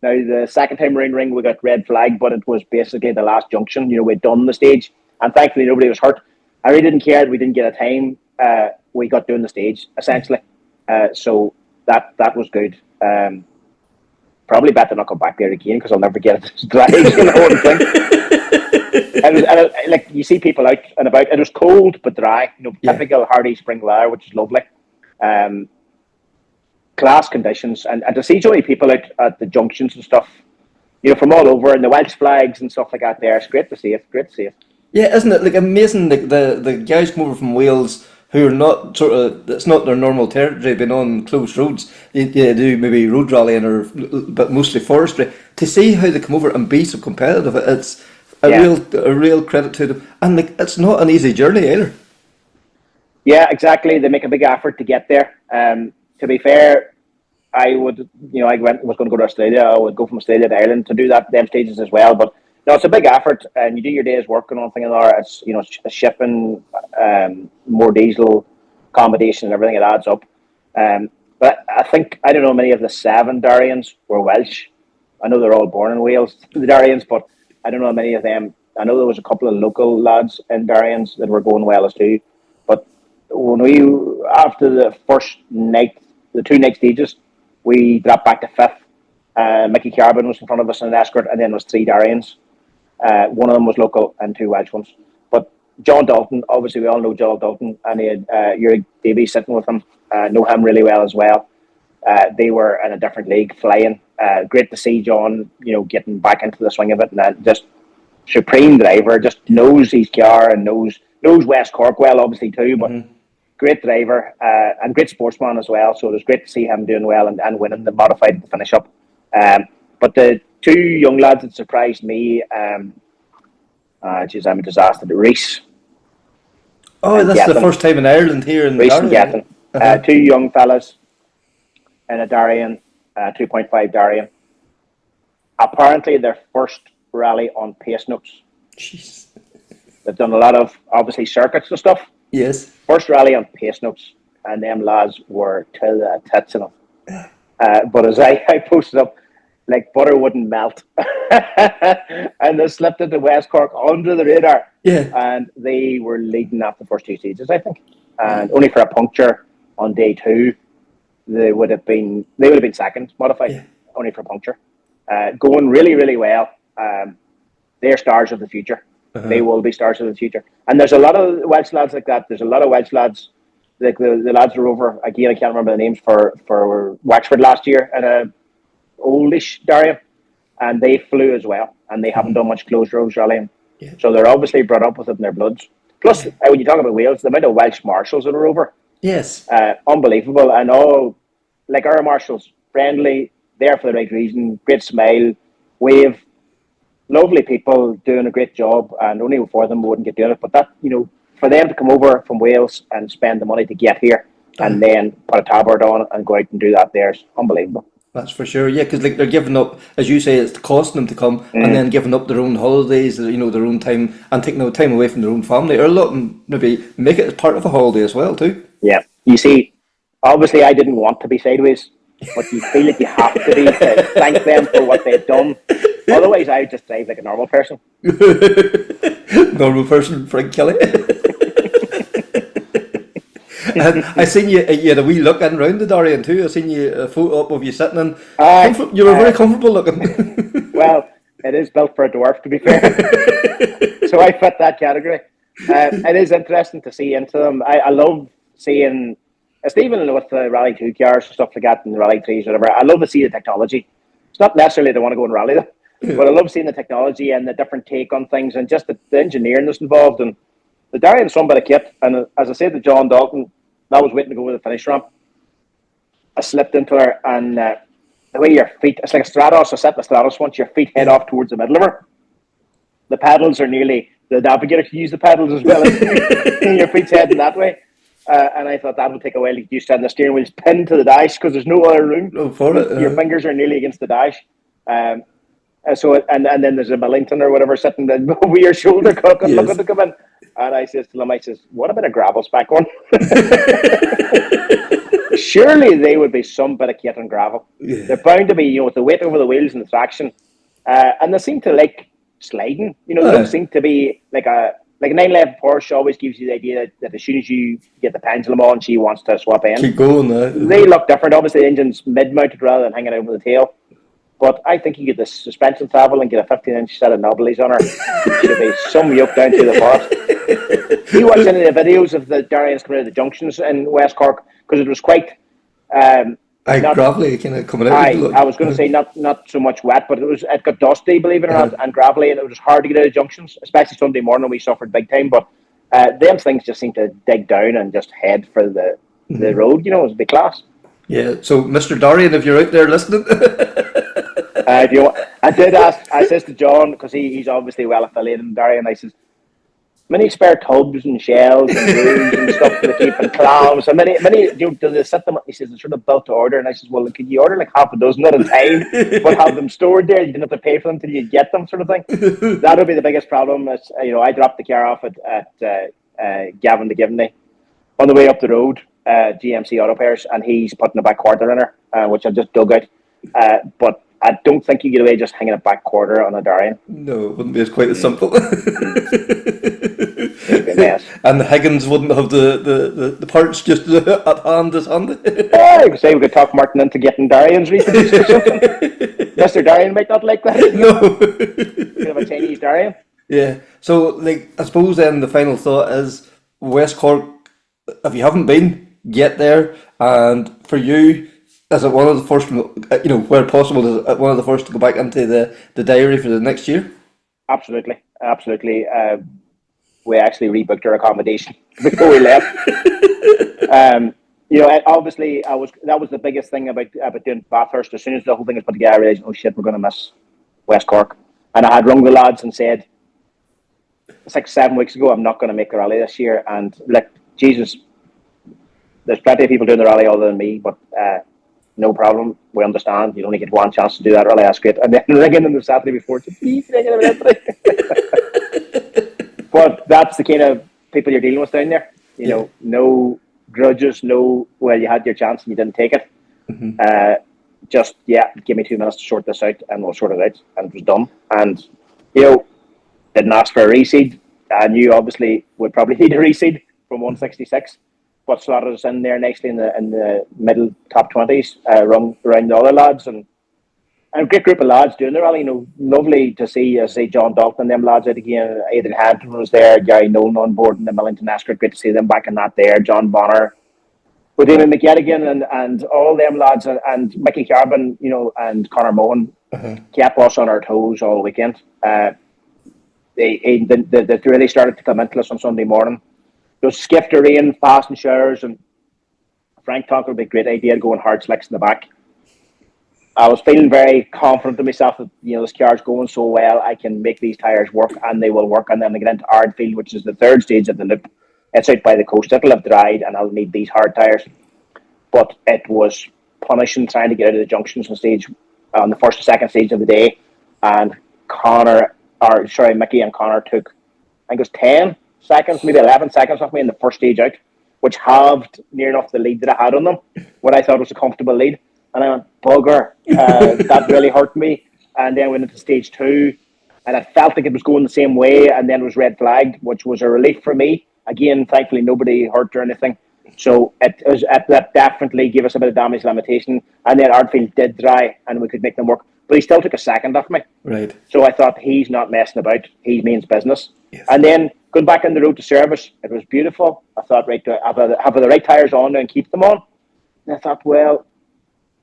Now the second time around Ring we got red flag, but it was basically the last junction. We'd done the stage, and thankfully nobody was hurt. I really didn't care that we didn't get a time. We got doing the stage essentially. So that was good. Probably better not go back there again because I'll never get it dry. And like you see people out and about. It was cold but dry. Typical hardy spring weather, which is lovely. Class conditions, and to see so many people out at the junctions and stuff, from all over, and the Welsh flags and stuff like that. There, it's great to see it. Yeah, isn't it amazing? The guys come over from Wales who are not it's not their normal territory, being on close roads. They do maybe road rallying but mostly forestry. To see how they come over and be so competitive, it's a real credit to them. And it's not an easy journey either. Yeah, exactly. They make a big effort to get there. To be fair, I was going to go to Australia. I would go from Australia to Ireland to do them stages as well. But no, it's a big effort, and you do your day's work and one thing and another. It's shipping, more diesel, accommodation, and everything. It adds up. But I don't know many of the 7 Darrians were Welsh. I know they're all born in Wales, the Darrians, but I don't know many of them. I know there was a couple of local lads in Darrians that were going well as too. But when after the first night, the 2 next stages, we dropped back to 5th. Mickey Carbon was in front of us in an escort, and then there was 3 Darrians. One of them was local and 2 Welsh ones. But John Dalton, obviously we all know John Dalton, and he had Eurig Davies sitting with him. Know him really well as well. They were in a different league, flying. Great to see John, getting back into the swing of it, and just supreme driver, just knows his car and knows West Cork well, obviously too, but great driver and great sportsman as well. So it was great to see him doing well and winning the modified to finish up. But the 2 young lads that surprised me, I'm a disaster. Reese. Oh, that's Gethin. The first time in Ireland here in Reese and Gethin. 2 young fellas in a Darrian, 2.5 Darrian. Apparently their first rally on pace notes. Jeez. They've done a lot of, obviously, circuits and stuff. Yes. First rally on pace notes, and them lads were till the tits in them. But as I posted up, like butter wouldn't melt. And they slipped into West Cork under the radar. Yeah. And they were leading after the first 2 stages, I think. And only for a puncture on day 2, they would have been second, modified, only for a puncture. Going really, really well. They're stars of the future. They will be stars of the future. And there's a lot of Welsh lads like that. There's a lot of Welsh lads, like the lads were over, again, I can't remember the names, for Wexford last year at a oldish Darrian, and they flew as well, and they haven't done much closed roads rallying. Yeah. So they're obviously brought up with it in their bloods. Plus, when you talk about Wales, the amount of Welsh marshals that are over, yes, unbelievable. And all, like our marshals, friendly, there for the right reason, great smile, wave, lovely people doing a great job, and only for them we wouldn't get doing it. But that, for them to come over from Wales and spend the money to get here, and then put a tabard on and go out and do that there is unbelievable. That's for sure, yeah, because they're giving up, as you say, it's costing them to come, and then giving up their own holidays, their own time, and taking time away from their own family, or a lot, and maybe make it as part of a holiday as well too. Yeah, you see, obviously I didn't want to be sideways but you feel like you have to be to thank them for what they've done. Otherwise, I would just drive like a normal person. Normal person, Frank Kelly. And I seen you had a wee look in round the Darrian too. I seen you a photo up of you sitting in. You were very comfortable looking. Well, it is built for a dwarf, to be fair. So I fit that category. It is interesting to see into them. I love seeing, it's even with the Rally 2 cars and stuff like that, and the Rally 3s, whatever. I love to see the technology. It's not necessarily they want to go and rally them, but I love seeing the technology and the different take on things and just the engineering that's involved. And the Darrian's some bit of kit. And as I said to John Dalton, I was waiting to go with the finish ramp. I slipped into her, and the way your feet, it's like a Stratos. I set the Stratos once, your feet head off towards the middle of her. The pedals are nearly, the navigator can use the pedals as well. And your feet's heading that way. And I thought that would take a while to get used to, and the steering wheel's pinned to the dash because there's no other room for it. Your fingers are nearly against the dash. And then there's a Millington or whatever sitting over your shoulder looking to come in. And I says to them, what about a gravel spec one? Surely they would be some bit of kit on gravel. Yeah. They're bound to be, with the weight over the wheels and the traction. And they seem to like sliding. They don't seem to be like a 911 Porsche always gives you the idea that as soon as you get the pendulum on, she wants to swap in. Keep going. They look different. Obviously, the engine's mid-mounted rather than hanging over the tail. But I think you get the suspension travel and get a 15-inch set of knobblies on her. Should be some yoke down through the forest. You watch any of the videos of the Darrians coming out of the junctions in West Cork, because it was quite gravelly, kind of coming out. I was going to say not so much wet, but it got dusty, believe it or not, and gravelly, and it was hard to get out of junctions, especially Sunday morning. We suffered big time, but them things just seem to dig down and just head for the road. It was a big class. Yeah. So, Mr. Darrian, if you're out there listening. I did ask. I says to John, because he's obviously well affiliated in Darrian. I says, many spare tubs and shells and grooves and stuff to keep and clams. And many. Do they set them? He says, they're sort of built to order. And I says, well, could you order like half a dozen at a time, but have them stored there? You didn't have to pay for them till you get them, sort of thing. That would be the biggest problem. Is, I dropped the car off at Gavin de Givney on the way up the road, GMC Auto Pairs, and he's putting a back quarter in her, which I just dug out. But I don't think you get away just hanging a back quarter on a Darrian. No, it wouldn't be quite as simple. And the Higgins wouldn't have the parts just at hand as handy. I would say we could talk Martin into getting Darrians reproduced or something. Mr. Darrian might not like that. No. Could have a Chinese Darrian. Yeah. So, I suppose then the final thought is West Cork, if you haven't been, get there. And for you, is it one of the first, where possible, is it one of the first to go back into the diary for the next year? Absolutely. We actually rebooked our accommodation before we left. Obviously, that was the biggest thing about doing Bathurst. As soon as the whole thing was put together, I realised, oh shit, we're going to miss West Cork. And I had rung the lads and said, it's like 7 weeks ago, I'm not going to make the rally this year. And Jesus, there's plenty of people doing the rally other than me, but no problem. We understand. You only get one chance to do that rally. That's great. And then ringing on the Saturday before, please ring it. But that's the kind of people you're dealing with down there. No grudges, no, well, you had your chance and you didn't take it. Mm-hmm. Give me 2 minutes to sort this out and we'll sort it out. And it was done. And, didn't ask for a reseed. I knew obviously would probably need a reseed from 166. But slotted us in there nicely in the middle top 20s, around the other lads, and a great group of lads doing the rally. Lovely to see, John Dalton and them lads out again. Aidan Hampton was there, Gary Nolan on board in the Millington Escort. Great to see them back in that there. John Bonner, with Damon McGettigan and all them lads, and Mickey Carbon, and Conor Mohan kept us on our toes all weekend. They really started to come into us on Sunday morning. There was skiff to rain, fast and showers, and Frank thought it would be a great idea to go in hard slicks in the back. I was feeling very confident in myself that this car's going so well, I can make these tyres work, and they will work. And then they get into Ardfield, which is the third stage of the loop. It's out by the coast. It'll have dried, and I'll need these hard tyres. But it was punishing trying to get out of the junctions on the first and second stage of the day, and Mickey and Connor took, I think it was 10 seconds, maybe 11 seconds off me in the first stage out, which halved near enough the lead that I had on them, what I thought was a comfortable lead. And I went, bugger. That really hurt me. And then went into stage 2, and I felt like it was going the same way, and then it was red flagged, which was a relief for me. Again, thankfully, nobody hurt or anything. So that definitely gave us a bit of damage limitation. And then Ardfield did dry, and we could make them work. But he still took a second off me. Right. So I thought, he's not messing about. He means business. Yes. And then going back on the road to service, it was beautiful. I thought, right, have the right tyres on and keep them on? And I thought, well,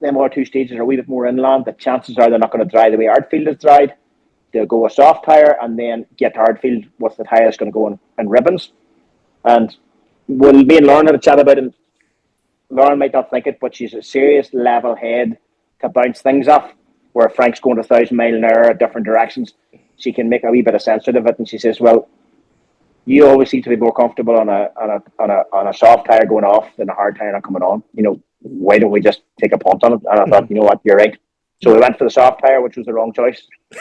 them other 2 stages are a wee bit more inland. The chances are they're not going to dry the way Ardfield has dried. They'll go a soft tyre and then get to Ardfield with the tyre that's going to go in ribbons. And when me and Lauren had a chat about it, Lauren might not think it, but she's a serious level head to bounce things off. Where Frank's going 1,000 miles an hour at different directions, she can make a wee bit of sense out of it. And she says, "Well, you always seem to be more comfortable on a soft tire going off than a hard tire not coming on. You know, why don't we just take a punt on it?" And I thought, you know what, you're right. So we went for the soft tire, which was the wrong choice. We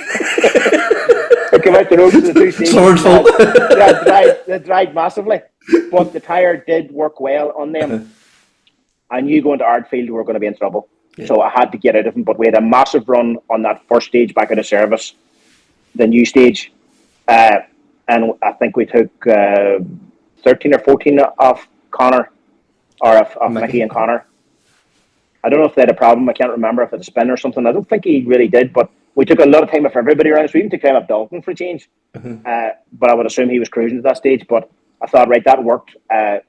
came out the road to the 2 stages. They dried massively, but the tire did work well on them. I knew going to Ardfield we were going to be in trouble. Yeah. So I had to get out of them, but we had a massive run on that first stage back out of service, the new stage, and I think we took 13 or 14 off Connor, or off Mickey and Connor. I don't know if they had a problem. I can't remember if it was a spin or something. I don't think he really did, but we took a lot of time off everybody around us. We even took time off Dalton for a change, but I would assume he was cruising at that stage. But I thought, right, that worked.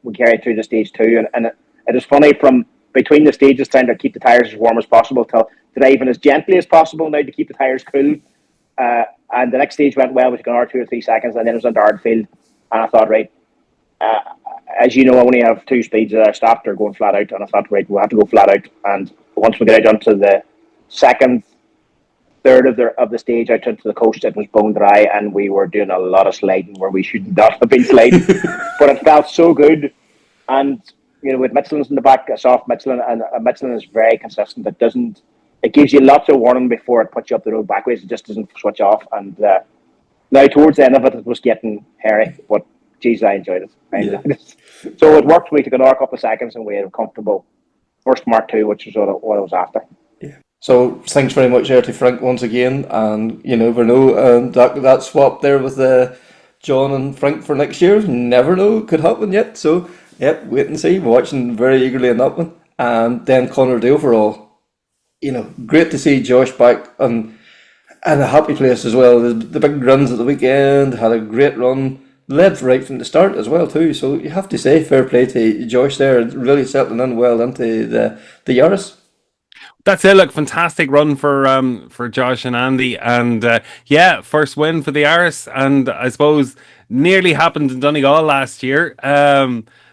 We carried through the stage 2, and it was funny from between the stages, trying to keep the tyres as warm as possible, till driving as gently as possible now to keep the tyres cool. And the next stage went well, which got 2 or 3 seconds, and then it was on Ardfield. And I thought, right, as you know, I only have 2 speeds that I stopped or going flat out, and I thought, right, we'll have to go flat out. And once we get out onto the second, third of the stage out into the coast, it was bone dry, and we were doing a lot of sliding where we should not have been sliding. But it felt so good. And you know, with Michelin's in the back, a soft Michelin, and a Michelin is very consistent. It gives you lots of warning before it puts you up the road backwards. It just doesn't switch off. And now towards the end of it, it was getting hairy, but geez, I enjoyed it. So it worked. We took another couple of seconds, and we had a comfortable first Mark II, which is what I was after. Yeah. So thanks very much there to Frank once again, and you never know, and that swap there with John and Frank for next year, never know, could happen yet. So. Yep, wait and see. We're watching very eagerly on that one. And then Connor, the overall, you know, great to see Josh back and a happy place as well. The big runs at the weekend, had a great run, led right from the start as well too. So you have to say fair play to Josh there, really settling in well into the Yaris. That's it. Look, fantastic run for Josh and Andy, and first win for the Yaris, and I suppose nearly happened in Donegal last year.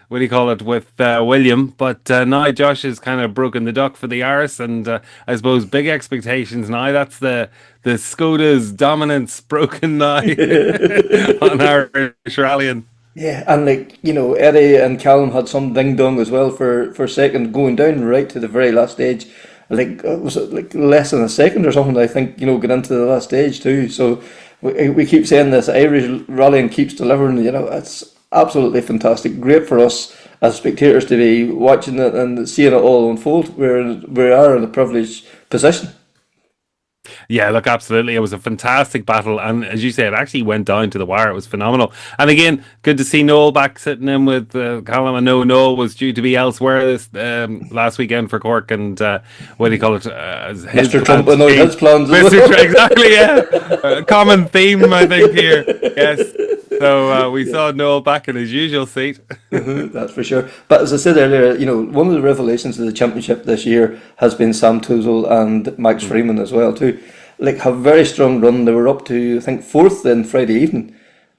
What do you call it, with William, but now Josh has kind of broken the duck for the Yaris, and I suppose big expectations now. That's the Skoda's dominance broken now on Irish rallying. Yeah, and Eddie and Callum had some ding dong as well for second, going down right to the very last stage. Was it less than a second or something? I think get into the last stage too. So we keep saying this, Irish rallying keeps delivering. It's absolutely fantastic. Great for us as spectators to be watching it and seeing it all unfold. We are in a privileged position. Yeah, look, absolutely. It was a fantastic battle, and as you say, it actually went down to the wire. It was phenomenal. And again, good to see Noel back sitting in with Callum. I know Noel was due to be elsewhere this last weekend for Cork, and what do you call it? Mr. Trump annoyed his plans. Exactly, yeah. Common theme, I think, here. Yes. So we saw Noel back in his usual seat. That's for sure. But as I said earlier, one of the revelations of the championship this year has been Sam Touzel and Max Freeman as well too. Have a very strong run. They were up to, I think, 4th then Friday evening,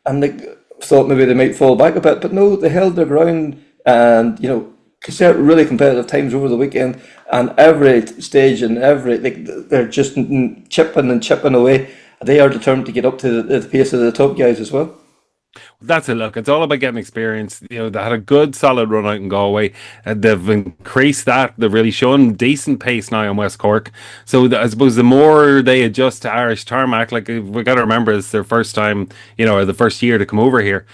and thought maybe they might fall back a bit, but no, they held their ground, and set really competitive times over the weekend. And every stage and they're just chipping away. They are determined to get up to the pace of the top guys as well. That's it. Look, it's all about getting experience. They had a good solid run out in Galway, and they've increased that. They've really shown decent pace now in West Cork. So I suppose the more they adjust to Irish tarmac, we got to remember it's their first time, or the first year to come over here.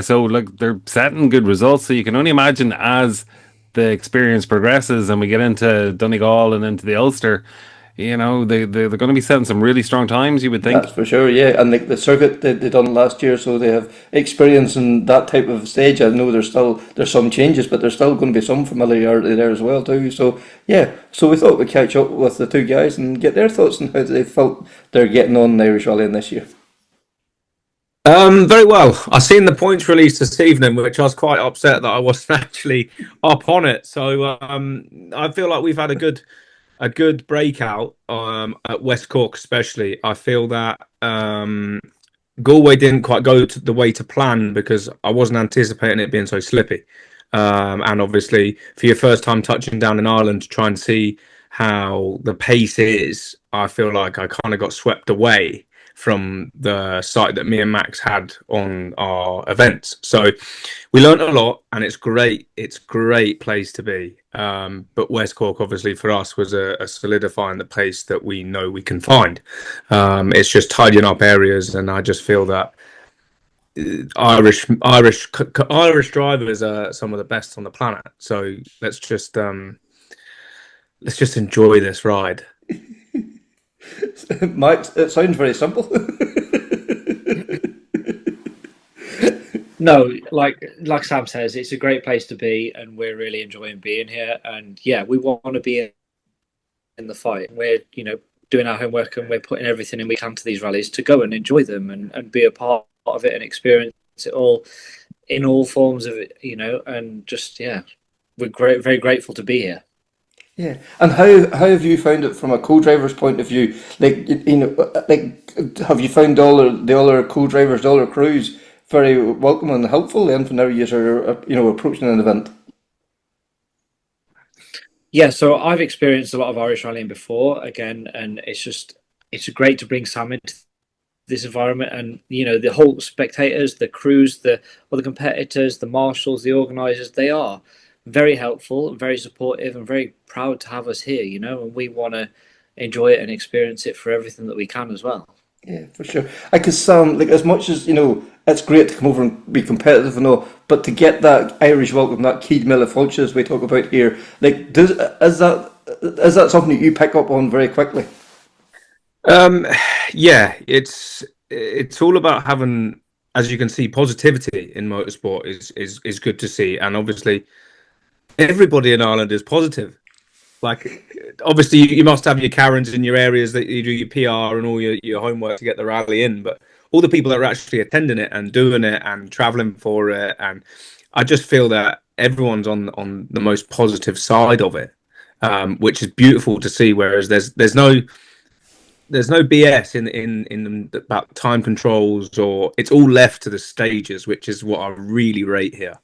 So look, they're setting good results. So you can only imagine as the experience progresses and we get into Donegal and into the Ulster, you know, they're going to be setting some really strong times, you would think. That's for sure, yeah. And the circuit they done last year, so they have experience in that type of stage. I know there's some changes, but there's still going to be some familiarity there as well too. So yeah, so we thought we'd catch up with the two guys and get their thoughts on how they felt they're getting on in Irish Rallying this year. Very well. I seen the points released this evening, which I was quite upset that I wasn't actually up on it. So I feel like we've had a good breakout at West Cork, especially. I feel that Galway didn't quite go the way to plan because I wasn't anticipating it being so slippy. And obviously, for your first time touching down in Ireland to try and see how the pace is, I feel like I kind of got swept away from the site that me and Max had on our events. So we learned a lot, and it's great. It's a great place to be. But West Cork, obviously, for us was a solidifying the pace that we know we can find. It's just tidying up areas, and I just feel that Irish drivers are some of the best on the planet. So let's just enjoy this ride. Mike, it sounds very simple. No, like Sam says, it's a great place to be, and we're really enjoying being here. And yeah, we want to be in the fight. We're doing our homework, and we're putting everything in we can to these rallies to go and enjoy them and be a part of it and experience it all in all forms of it. And just we're very grateful to be here. Yeah, and how have you found it from a co-driver's point of view? Like have you found all the other co-drivers, the other crews very welcome and helpful then whenever you are approaching an event? Yeah, so I've experienced a lot of Irish rallying before again, and it's great to bring Sam into this environment, and the whole spectators, the crews, the other competitors, the marshals, the organisers, they are very helpful, very supportive, and very proud to have us here, and we want to enjoy it and experience it for everything that we can as well. Yeah, for sure. Because as much as it's great to come over and be competitive and all, but to get that Irish welcome, that Keed Mille Fulches we talk about here, is that something that you pick up on very quickly? Yeah, it's all about having, as you can see, positivity in motorsport is good to see, and obviously everybody in Ireland is positive. Like, obviously, you must have your Karens in your areas that you do your PR and all your homework to get the rally in. But all the people that are actually attending it and doing it and traveling for it, and I just feel that everyone's on the most positive side of it, which is beautiful to see. Whereas there's no BS in about time controls, or it's all left to the stages, which is what I really rate here.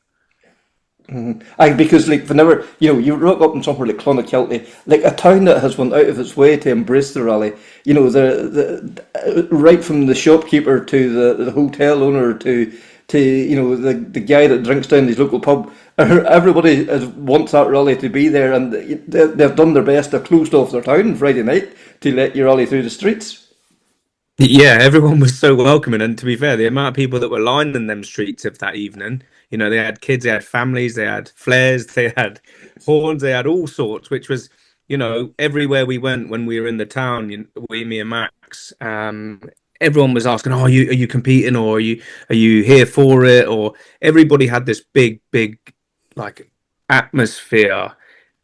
Because whenever you rock up in somewhere like Clonakilty, like a town that has went out of its way to embrace the rally, the right from the shopkeeper to the hotel owner to the guy that drinks down his local pub, everybody wants that rally to be there, and they've done their best. They've closed off their town Friday night to let you rally through the streets. Yeah, everyone was so welcoming, and to be fair, the amount of people that were lining them streets of that evening, they had kids, they had families, they had flares, they had horns, they had all sorts, which was, everywhere we went when we were in the town, me and Max, everyone was asking, "Oh, are you competing, or are you here for it?" Or everybody had this big like atmosphere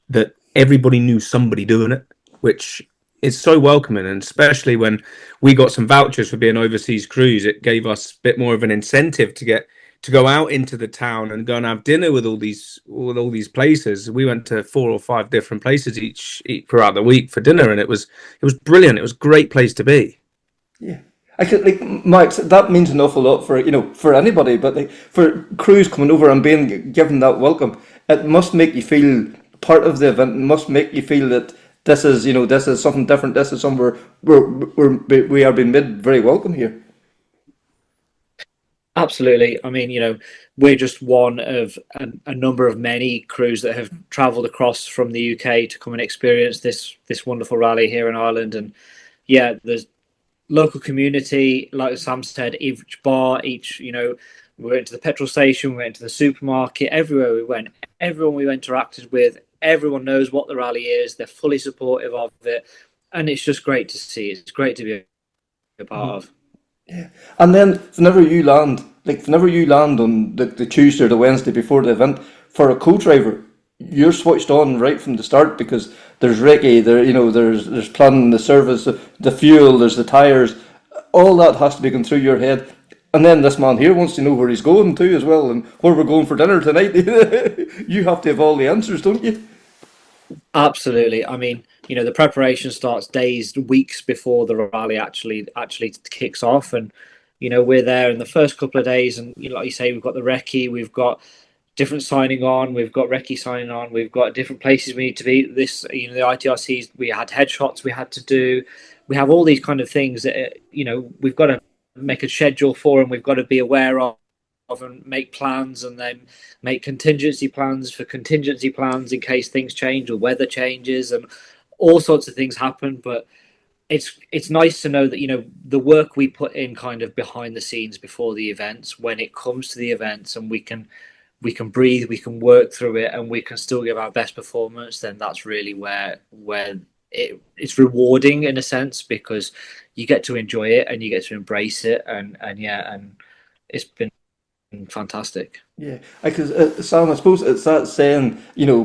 that everybody knew somebody doing it, which is so welcoming. And especially when we got some vouchers for being overseas crews, it gave us a bit more of an incentive to go out into the town and go and have dinner with all these places. We went to 4 or 5 different places each throughout the week for dinner, and it was brilliant. It was a great place to be. Yeah, I could Max. That means an awful lot for anybody, but for crews coming over and being given that welcome, it must make you feel part of the event. It must make you feel that this is something different. This is somewhere we are being made very welcome here. Absolutely. I mean, we're just one of a number of many crews that have travelled across from the UK to come and experience this wonderful rally here in Ireland. And yeah, there's local community, like Sam said, each bar, we went to the petrol station, we went to the supermarket, everywhere we went, everyone we interacted with, everyone knows what the rally is. They're fully supportive of it, and it's just great to see. It's great to be a part of. Yeah, and then whenever you land on the Tuesday or the Wednesday before the event, for a co-driver, you're switched on right from the start, because there's recce, there's planning the service, the fuel, there's the tires, all that has to be going through your head. And then this man here wants to know where he's going to as well, and where we're going for dinner tonight. You have to have all the answers, don't you? Absolutely. I mean, the preparation starts days, weeks before the rally actually kicks off, and we're there in the first couple of days, and like you say, we've got the recce, we've got different signing on, we've got recce signing on, we've got different places we need to be. This, the ITRCs, we had headshots we had to do. We have all these kind of things that we've got to make a schedule for, and we've got to be aware of and make plans, and then make contingency plans for contingency plans in case things change or weather changes and all sorts of things happen. But it's nice to know that the work we put in kind of behind the scenes before the events, when it comes to the events, and we can breathe, we can work through it, and we can still give our best performance, then that's really where it's rewarding in a sense, because you get to enjoy it and you get to embrace it, and it's been fantastic. Yeah, because Sam, I suppose it's that saying,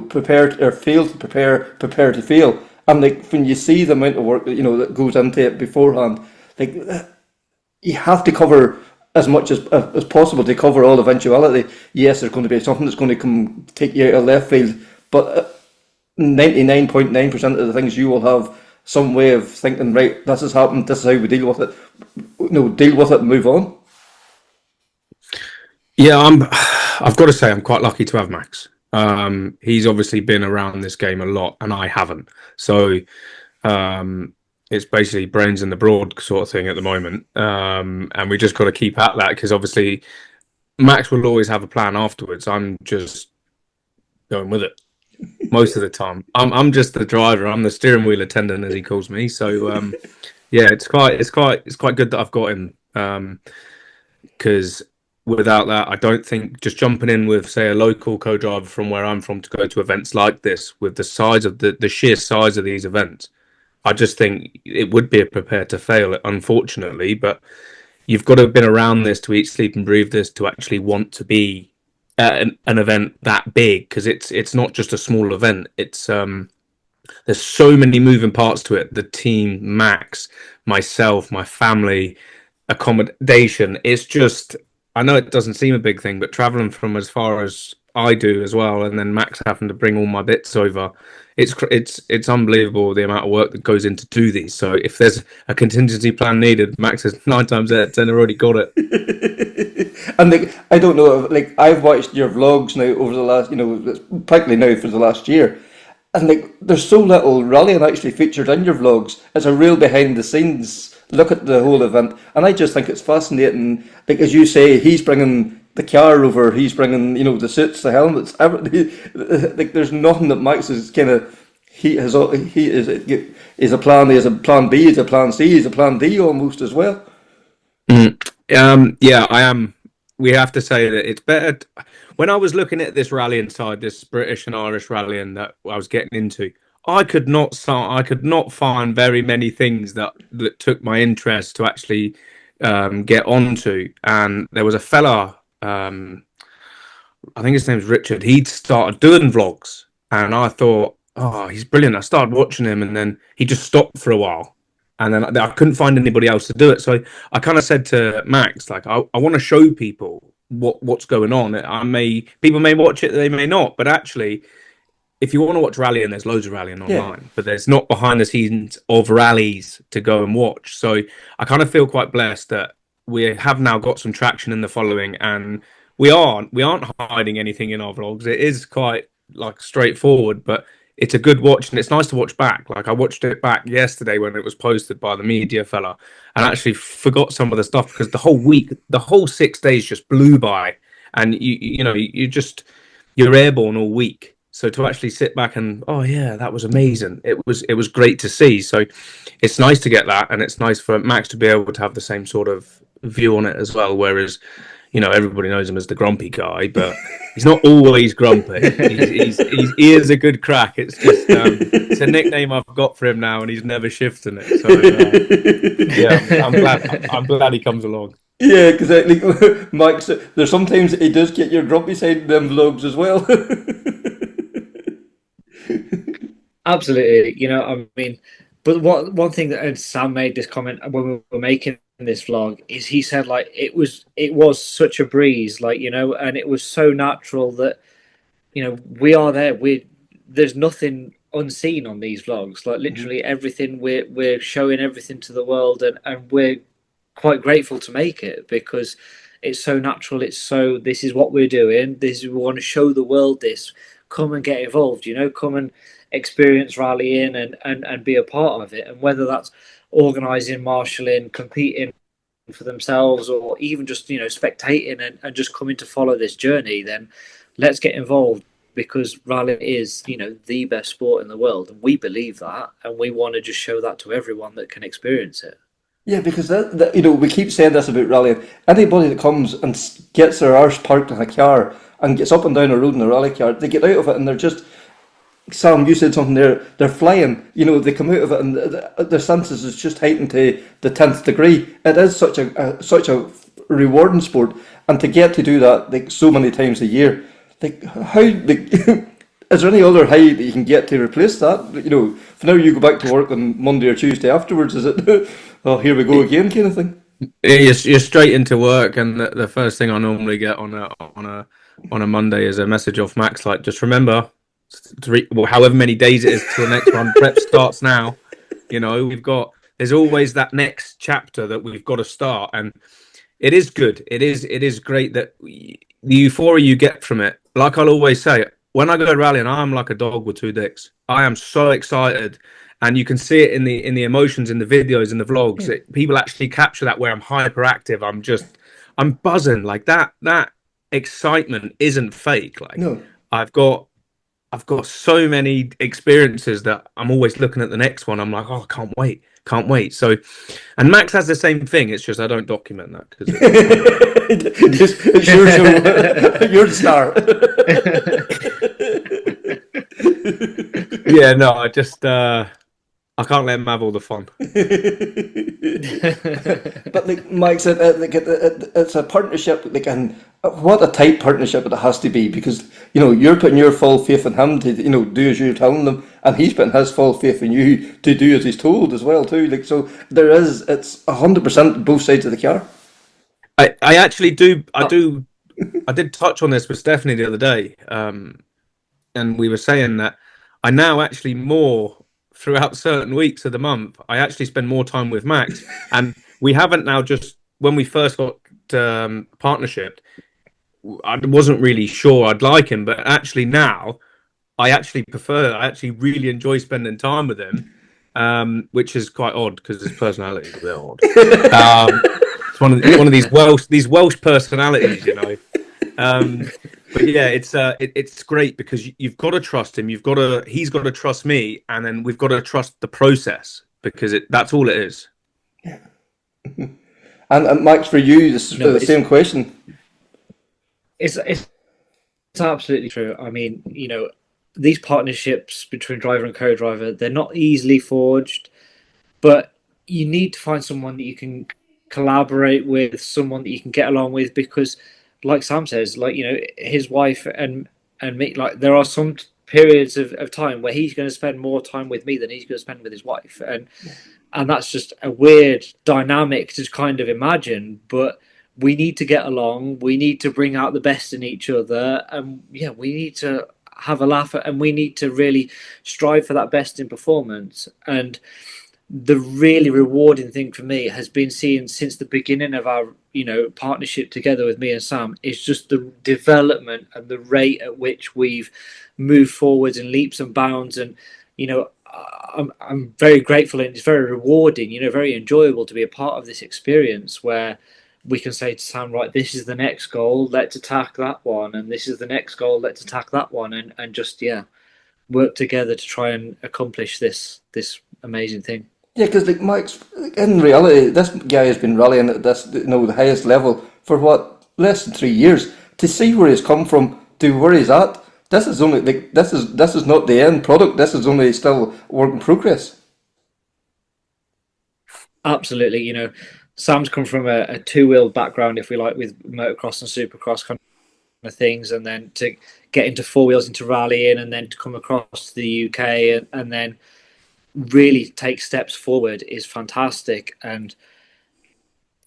prepare or fail to prepare to fail. And when you see the amount of work that goes into it beforehand, you have to cover as much as possible to cover all eventuality. Yes, there's going to be something that's going to take you out of left field, but 99.9% of the things you will have some way of thinking, right, this has happened, this is how we deal with it. Deal with it and move on. Yeah, I've got to say I'm quite lucky to have Max. He's obviously been around this game a lot, and I haven't. So it's basically brains in the broad sort of thing at the moment. And we just got to keep at that, because obviously Max will always have a plan afterwards. I'm just going with it most of the time. I'm just the driver. I'm the steering wheel attendant, as he calls me. So yeah, it's quite good that I've got him, because without that, I don't think just jumping in with, say, a local co-driver from where I'm from to go to events like this, with the size of the sheer size of these events, I just think it would be a prepare to fail, unfortunately. But you've got to have been around this to eat, sleep, and breathe this to actually want to be at an event that big, because it's not just a small event. It's there's so many moving parts to it. The team, Max, myself, my family, accommodation. It's just, I know it doesn't seem a big thing, but traveling from as far as I do as well, and then Max having to bring all my bits over, it's unbelievable the amount of work that goes into do these. So if there's a contingency plan needed, Max has 9 times out of 10 already got it. And I don't know, I've watched your vlogs now over the last, practically now for the last year, and there's so little rallying actually featured in your vlogs. It's a real behind the scenes look at the whole event, and I just think it's fascinating. As you say, he's bringing the car over, he's bringing the suits, the helmets, everything. There's nothing that Max is kind of he is a plan. He has a plan B, he's a plan C, he's a plan D almost as well. Yeah, I am. We have to say that it's better. When I was looking at this rally inside, this British and Irish rallying that I was getting into, I could not find very many things that took my interest to actually get onto. And there was a fella, I think his name's Richard. He'd started doing vlogs, and I thought, oh, he's brilliant. I started watching him, and then he just stopped for a while, and then I couldn't find anybody else to do it. So I kind of said to Max, I want to show people what's going on. People may watch it, they may not, but actually, if you want to watch rallying, there's loads of rallying online, but there's not behind the scenes of rallies to go and watch. So I kind of feel quite blessed that we have now got some traction in the following, and we aren't hiding anything in our vlogs. It is quite straightforward, but it's a good watch, and it's nice to watch back. I watched it back yesterday when it was posted by the media fella, and actually forgot some of the stuff, because the whole 6 days just blew by, and you're airborne all week. So to actually sit back and, oh yeah, that was amazing. It was great to see. So it's nice to get that, and it's nice for Max to be able to have the same sort of view on it as well. Whereas, everybody knows him as the grumpy guy, but he's not always grumpy. He is a good crack. It's just it's a nickname I've got for him now, and he's never shifting it. So yeah, I'm glad he comes along. Yeah, because like Mike, there's sometimes he does get your grumpy side in them vlogs as well. Absolutely, I mean, but one thing that, and Sam made this comment when we were making this vlog, is he said like it was such a breeze, like, and it was so natural that we are there. There's nothing unseen on these vlogs. Like literally everything, we're showing everything to the world, and we're quite grateful to make it because it's so natural. It's so, this is what we're doing. We want to show the world this. Come and get involved. Come and experience rallying and be a part of it. And whether that's organising, marshalling, competing for themselves, or even just spectating and just coming to follow this journey, then let's get involved, because rallying is the best sport in the world, and we believe that, and we want to just show that to everyone that can experience it. Yeah, because that we keep saying this about rallying. Anybody that comes and gets their arse parked in a car and gets up and down a road in a rally car, they get out of it and they're just, Sam, you said something there, they're flying. They come out of it and their senses is just heightened to the 10th degree. It is such a rewarding sport, and to get to do that like so many times a year, like how is there any other high that you can get to replace that? For now you go back to work on Monday or Tuesday afterwards, is it oh, here we go again kind of thing? You're straight into work, and the first thing I normally get on a Monday is a message off Max like, just remember, however many days it is till the next one, prep starts now. There's always that next chapter that we've got to start, and it is good. It is great that the euphoria you get from it. Like I'll always say, when I go rallying, I'm like a dog with two dicks. I am so excited, and you can see it in the emotions, in the videos, in the vlogs. People actually capture that, where I'm hyperactive. I'm buzzing like that. That excitement isn't fake. Like, no. I've got so many experiences that I'm always looking at the next one. I'm like, oh, can't wait. So, and Max has the same thing. It's just I don't document that because it's your show. You're the star. Yeah, no, I just I can't let him have all the fun. But like Mike said, it's a partnership. Like, and what a tight partnership it has to be, because you're putting your full faith in him to do as you're telling them, and he's putting his full faith in you to do as he's told as well too. Like, so it's 100% both sides of the car. I actually do. I did touch on this with Stephanie the other day, and we were saying that I now actually more throughout certain weeks of the month, I actually spend more time with Max, and we haven't now. Just when we first got partnership, I wasn't really sure I'd like him, but actually now I actually prefer. I actually really enjoy spending time with him, which is quite odd because his personality is a bit odd. It's one of these Welsh personalities, But yeah, it's great because you've got to trust him. He's got to trust me, and then we've got to trust the process, because that's all it is. Yeah. And Max, for you, this is the same question. It's absolutely true. I mean, these partnerships between driver and co-driver, they're not easily forged, but you need to find someone that you can collaborate with, someone that you can get along with, because like Sam says, like, his wife and me, like, there are some periods of time where he's going to spend more time with me than he's going to spend with his wife, and that's just a weird dynamic to kind of imagine, but we need to get along, we need to bring out the best in each other, and we need to have a laugh, and we need to really strive for that best in performance. And the really rewarding thing for me has been seeing since the beginning of our partnership together with me and Sam is just the development and the rate at which we've moved forwards in leaps and bounds. And I'm very grateful, and it's very rewarding, very enjoyable to be a part of this experience where we can say to Sam, right, this is the next goal, let's attack that one, and this is the next goal, let's attack that one, and just work together to try and accomplish this amazing thing. Yeah, because like Mike's in reality, this guy has been rallying at this, the highest level for what, less than 3 years. To see where he's come from to where he's at, this is only like this is not the end product. This is only still work in progress. Absolutely, Sam's come from a two-wheel background, if we like, with motocross and supercross kind of things, and then to get into four wheels, into rallying, and then to come across to the UK and then really take steps forward is fantastic. And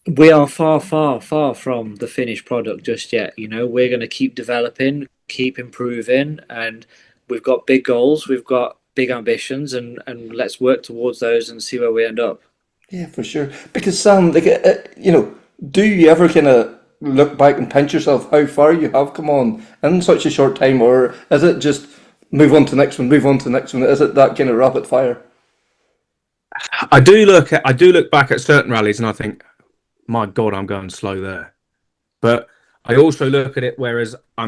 we are far, far, far from the finished product just yet. We're going to keep developing, keep improving, and we've got big goals, we've got big ambitions, and let's work towards those and see where we end up. Yeah, for sure. Because Sam, like, do you ever kind of look back and pinch yourself how far you have come on in such a short time, or is it just move on to the next one, move on to the next one? Is it that kind of rapid fire? I do look back at certain rallies and I think, my God, I'm going slow there. But I also look at it, whereas I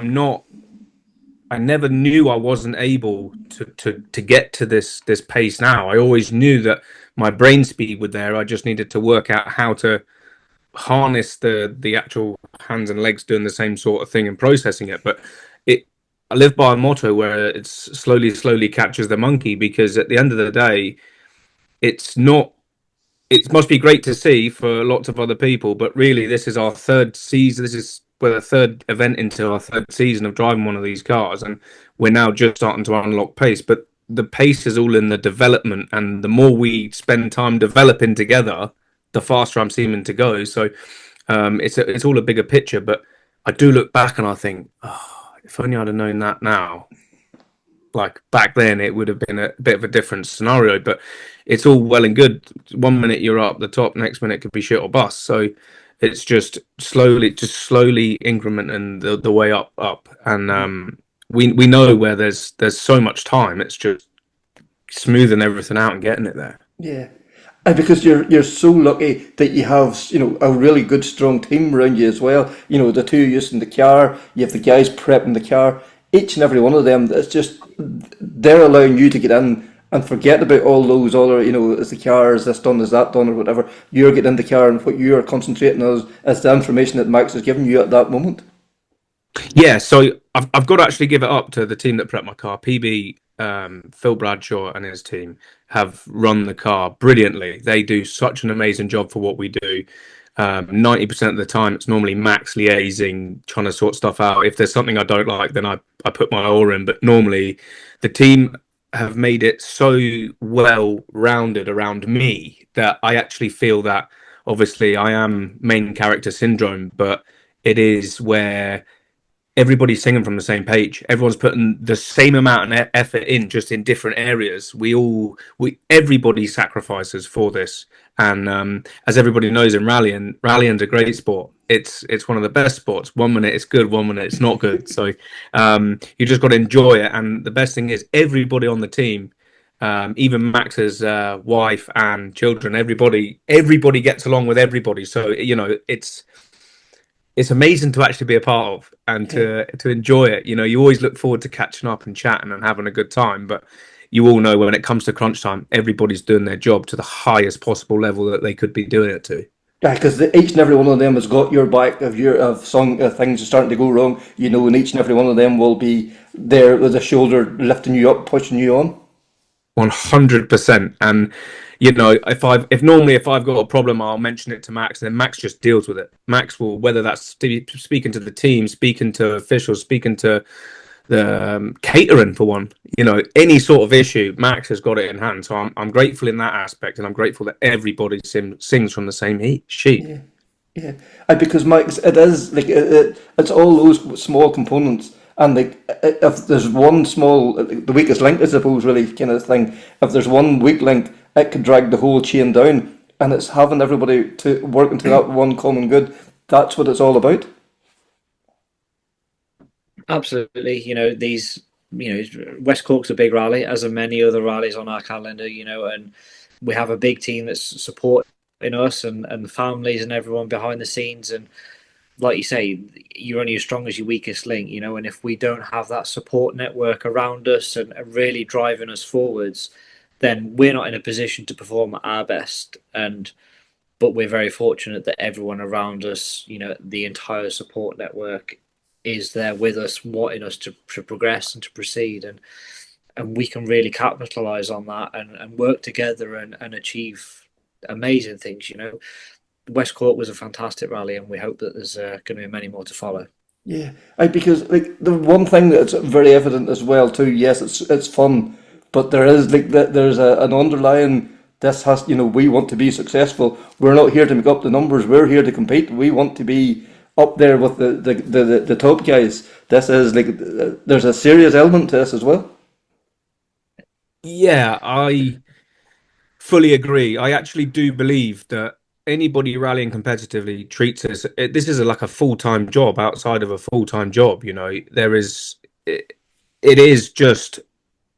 never knew I wasn't able to get to this pace now. I always knew that my brain speed was there. I just needed to work out how to harness the actual hands and legs doing the same sort of thing and processing it. But I live by a motto where it's slowly catches the monkey, because at the end of the day, it must be great to see for lots of other people, but really this is our third season. We're the third event into our third season of driving one of these cars, and we're now just starting to unlock pace. But the pace is all in the development, and the more we spend time developing together, the faster I'm seeming to go. So it's all a bigger picture. But I do look back and I think, if only I'd have known that now. Like back then, it would have been a bit of a different scenario. But it's all well and good. 1 minute you're up the top, next minute could be shit or bust. So it's just slowly incrementing the way up. And we know where there's so much time. It's just smoothing everything out and getting it there. Yeah. And because you're so lucky that you have a really good strong team around you as well. The two of you in the car, you have the guys prepping the car. Each and every one of them, it's just they're allowing you to get in and forget about all those other, is the car, is this done, is that done, or whatever. You're getting in the car, and what you are concentrating on is the information that Max is giving you at that moment. Yeah, so I've got to actually give it up to the team that prepped my car. PB, Phil Bradshaw and his team have run the car brilliantly. They do such an amazing job for what we do. 90% of the time, it's normally Max liaising, trying to sort stuff out. If there's something I don't like, then I put my oar in. But normally, the team have made it so well rounded around me that I actually feel that obviously I am main character syndrome, but it is where everybody's singing from the same page. Everyone's putting the same amount of effort in, just in different areas. Everybody sacrifices for this. And as everybody knows, in rallying's a great sport. It's one of the best sports. 1 minute it's good, 1 minute it's not good. So you just got to enjoy it. And the best thing is everybody on the team, even Max's wife and children, everybody gets along with everybody. So it's amazing to actually be a part of and to enjoy it. You always look forward to catching up and chatting and having a good time, but you all know when it comes to crunch time, everybody's doing their job to the highest possible level that they could be doing it to. Yeah, because each and every one of them has got your back. If things are starting to go wrong, and each and every one of them will be there with a shoulder lifting you up, pushing you on. 100%. And if I've got a problem, I'll mention it to Max, and then Max just deals with it. Max will, whether that's speaking to the team, speaking to officials, speaking to the catering for one, any sort of issue, Max has got it in hand. So I'm grateful in that aspect, and I'm grateful that everybody sings from the same sheet. Yeah, and because Max, it is like it's all those small components. And if there's one small, the weakest link, I suppose, really kind of thing. If there's one weak link, it could drag the whole chain down. And it's having everybody to work into that one common good. That's what it's all about. Absolutely. West Cork's a big rally, as are many other rallies on our calendar. And we have a big team that's supporting in us and the families and everyone behind the scenes. And like you say, you're only as strong as your weakest link, you know. And if we don't have that support network around us and really driving us forwards, then we're not in a position to perform at our best. But we're very fortunate that everyone around us, you know, the entire support network is there with us, wanting us to progress and to proceed. And we can really capitalize on that and work together and achieve amazing things, you know. West Cork was a fantastic rally, and we hope that there's going to be many more to follow. Yeah, because like the one thing that's very evident as well too. Yes, it's fun, but there is like there's an underlying. This has, you know, we want to be successful. We're not here to make up the numbers. We're here to compete. We want to be up there with the top guys. This is like there's a serious element to this as well. Yeah, I fully agree. I actually do believe that anybody rallying competitively treats this is like a full-time job outside of a full-time job. You know, it is just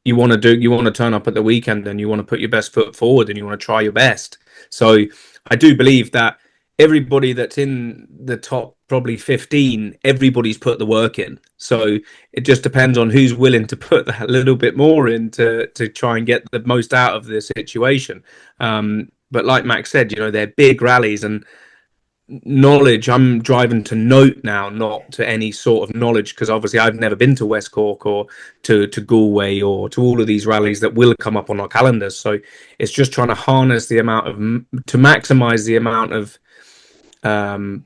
you want to turn up at the weekend and you want to put your best foot forward and you want to try your best. So I do believe that everybody that's in the top probably 15, everybody's put the work in. So it just depends on who's willing to put that little bit more in to try and get the most out of the situation. But like Max said, you know, they're big rallies and knowledge. I'm driving to note now, not to any sort of knowledge, because obviously I've never been to West Cork or to Galway or to all of these rallies that will come up on our calendars. So it's just trying to harness the amount of to maximize the amount of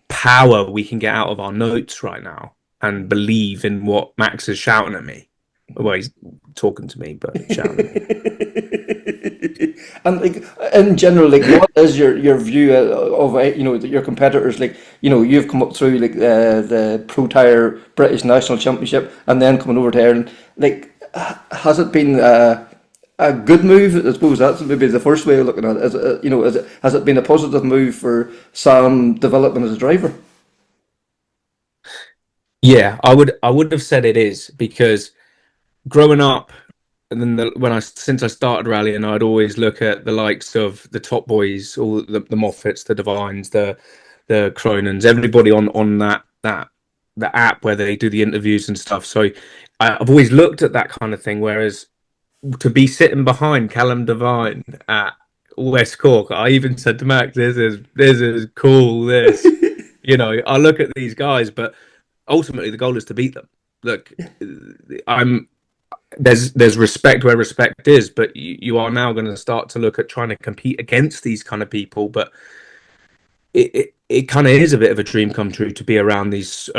power we can get out of our notes right now and believe in what Max is shouting at me. Well, he's talking to me, but shouting at me. And like in general, like what is your view of you know your competitors? Like, you know, you've come up through like the Pro Tire British National Championship and then coming over to Ireland. Like, has it been a good move? I suppose that's maybe the first way of looking at it. Is it, you know, has it been a positive move for Sam developing as a driver? Yeah, I would have said it is, because growing up, and then since I started rallying, I'd always look at the likes of the top boys, all the Moffats, the Devines, the Cronins, everybody on that the app where they do the interviews and stuff. So I've always looked at that kind of thing. Whereas to be sitting behind Callum Devine at West Cork, I even said to Max, "This is cool." This, you know, I look at these guys, but ultimately the goal is to beat them. Look, there's respect where respect is, but you are now going to start to look at trying to compete against these kind of people. But it kind of is a bit of a dream come true to be around this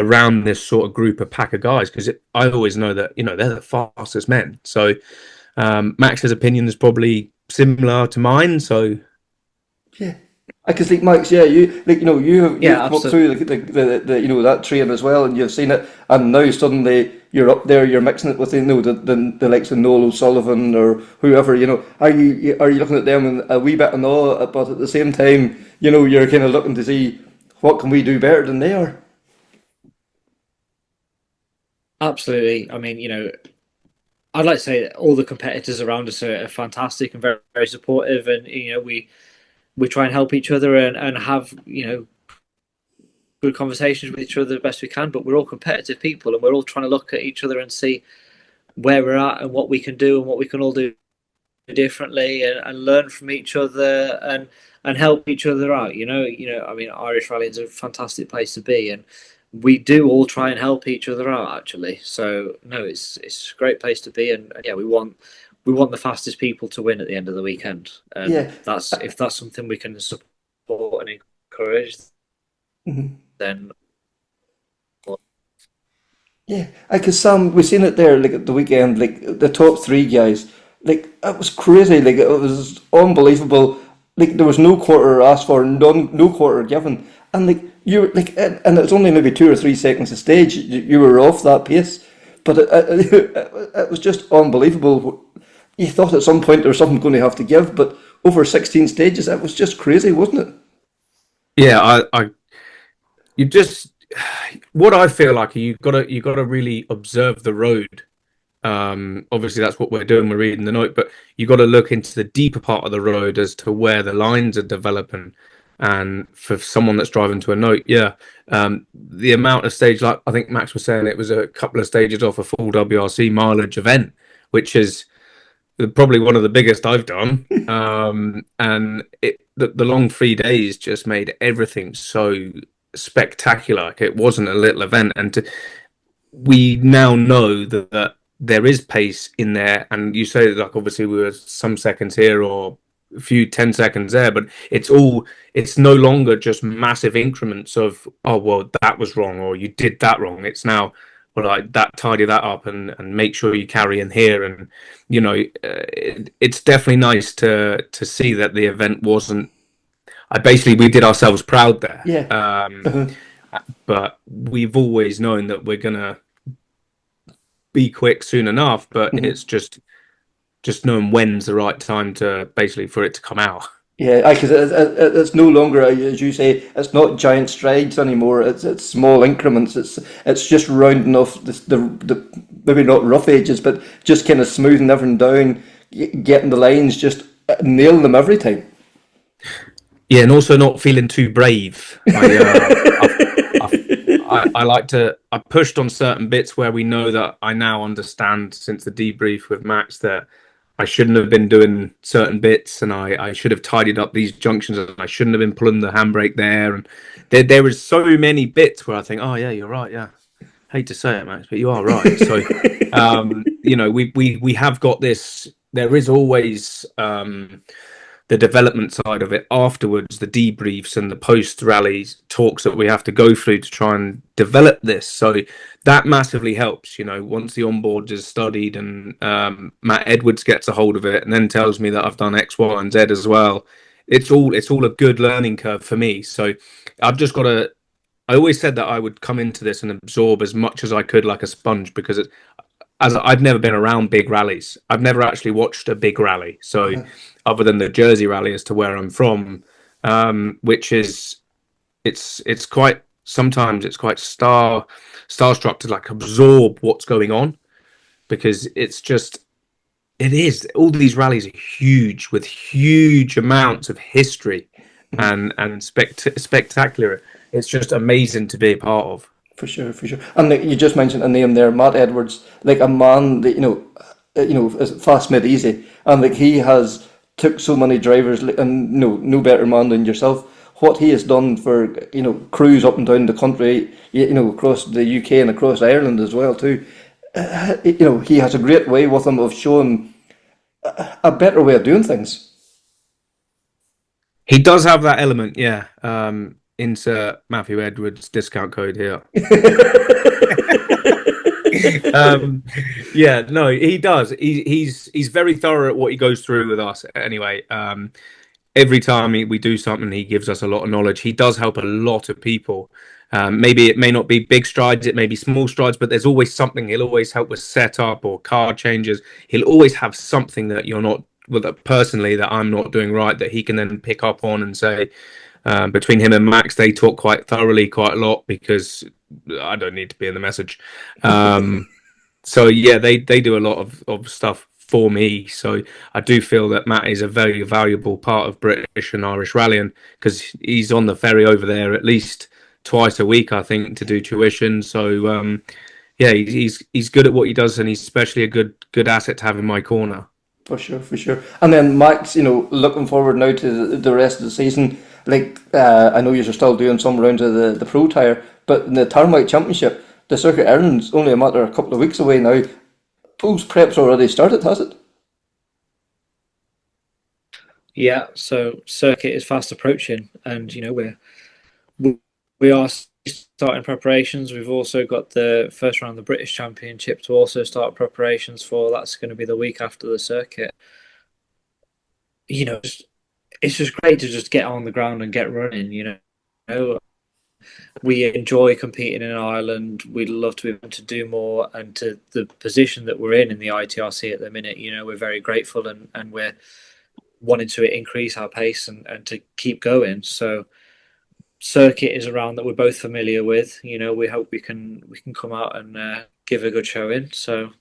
sort of group of pack of guys, because I always know that, you know, they're the fastest men. So Max's opinion is probably similar to mine. So yeah. Because like Max, yeah, you like, you know, you've come up through the you know, that train as well, and you've seen it, and now suddenly you're up there, you're mixing it with, you know, the likes of Noel O'Sullivan or whoever. You know, are you looking at them in a wee bit in awe, but at the same time, you know, you're kind of looking to see what can we do better than they are. Absolutely. I mean, you know, I'd like to say that all the competitors around us are fantastic and very, very supportive, and you know, we try and help each other and have, you know, good conversations with each other the best we can. But we're all competitive people, and we're all trying to look at each other and see where we're at and what we can do and what we can all do differently, and learn from each other and help each other out. You know, I mean, Irish Rally is a fantastic place to be, and we do all try and help each other out, actually. So no, it's a great place to be, and yeah, we want the fastest people to win at the end of the weekend. And Yeah. if that's something we can support and encourage, then Yeah, because Sam, we seen it there, like at the weekend, like the top three guys, like it was crazy, like it was unbelievable. Like there was no quarter asked for, no quarter given, and like you were like, and it's only maybe 2 or 3 seconds a stage. You were off that pace, but it was just unbelievable. You thought at some point there was something going to have to give, but over 16 stages, it was just crazy, wasn't it? yeah, you just, what I feel like, you gotta really observe the road. Obviously that's what we're doing, we're reading the note, but you got to look into the deeper part of the road as to where the lines are developing. And for someone that's driving to a note, the amount of stage, like I think Max was saying, it was a couple of stages off a full WRC mileage event, which is probably one of the biggest I've done. And the long 3 days just made everything so spectacular. Like, it wasn't a little event, and we now know that there is pace in there. And you say, like, obviously we were some seconds here or a few 10 seconds there, but it's no longer just massive increments of, oh well, that was wrong or you did that wrong. It's now, well, like, that, tidy that up and make sure you carry in here. And it's definitely nice to see that the event wasn't, we did ourselves proud there. But we've always known that we're gonna be quick soon enough, but it's just knowing when's the right time to basically for it to come out. Yeah, because it's no longer, as you say, it's not giant strides anymore. It's small increments. It's just rounding off the maybe not rough edges, but just kind of smoothing everything down, getting the lines, just nailing them every time. Yeah, and also not feeling too brave. I like to. I pushed on certain bits where we know that I now understand since the debrief with Max that I shouldn't have been doing certain bits, and I should have tidied up these junctions, and I shouldn't have been pulling the handbrake there. And there was so many bits where I think, oh yeah, you're right. Yeah, hate to say it, Max, but you are right. So, we have got this. There is always the development side of it afterwards, the debriefs and the post-rally talks that we have to go through to try and develop this. So that massively helps, once the onboard is studied and Matt Edwards gets a hold of it and then tells me that I've done X, Y, and Z as well. It's all a good learning curve for me. So I've just got to. I always said that I would come into this and absorb as much as I could like a sponge, because as I've never been around big rallies. I've never actually watched a big rally. So other than the Jersey rally as to where I'm from, which is, it's quite, sometimes it's quite starstruck to like absorb what's going on, because it is, all these rallies are huge with huge amounts of history and spectacular. It's just amazing to be a part of. For sure. And you just mentioned a name there, Matt Edwards, like a man that is fast made easy, and like he has took so many drivers, and no better man than yourself. What he has done for crews up and down the country, across the UK and across Ireland as well too. He has a great way with him of showing a better way of doing things. He does have that element, yeah. Insert Matthew Edwards discount code here. Yeah, no, he does. He's very thorough at what he goes through with us. Anyway, every time we do something, he gives us a lot of knowledge. He does help a lot of people. Maybe it may not be big strides, it may be small strides, but there's always something. He'll always help with setup or car changes. He'll always have something that you're not, well, personally, that I'm not doing right, that he can then pick up on and say. Between him and Max, they talk quite thoroughly, quite a lot, because I don't need to be in the message. So yeah, they do a lot of stuff for me. So I do feel that Matt is a very valuable part of British and Irish rallying, because he's on the ferry over there at least twice a week, I think, to do tuition. So yeah, he's good at what he does, and he's especially a good asset to have in my corner. For sure. And then Max, looking forward now to the rest of the season. Like, I know you're still doing some rounds of the Pro Tire, but in the Tarmac Championship, the Circuit Ireland's only a matter of a couple of weeks away now. Those preps already started, has it? Yeah, so Circuit is fast approaching, and we are starting preparations. We've also got the first round of the British Championship to also start preparations for. That's going to be the week after the Circuit. It's just great to just get on the ground and get running. We enjoy competing in Ireland. We'd love to be able to do more, and to the position that we're in the ITRC at the minute, we're very grateful, and we're wanting to increase our pace and to keep going. So Circuit is around that we're both familiar with. We hope we can come out and give a good showing. So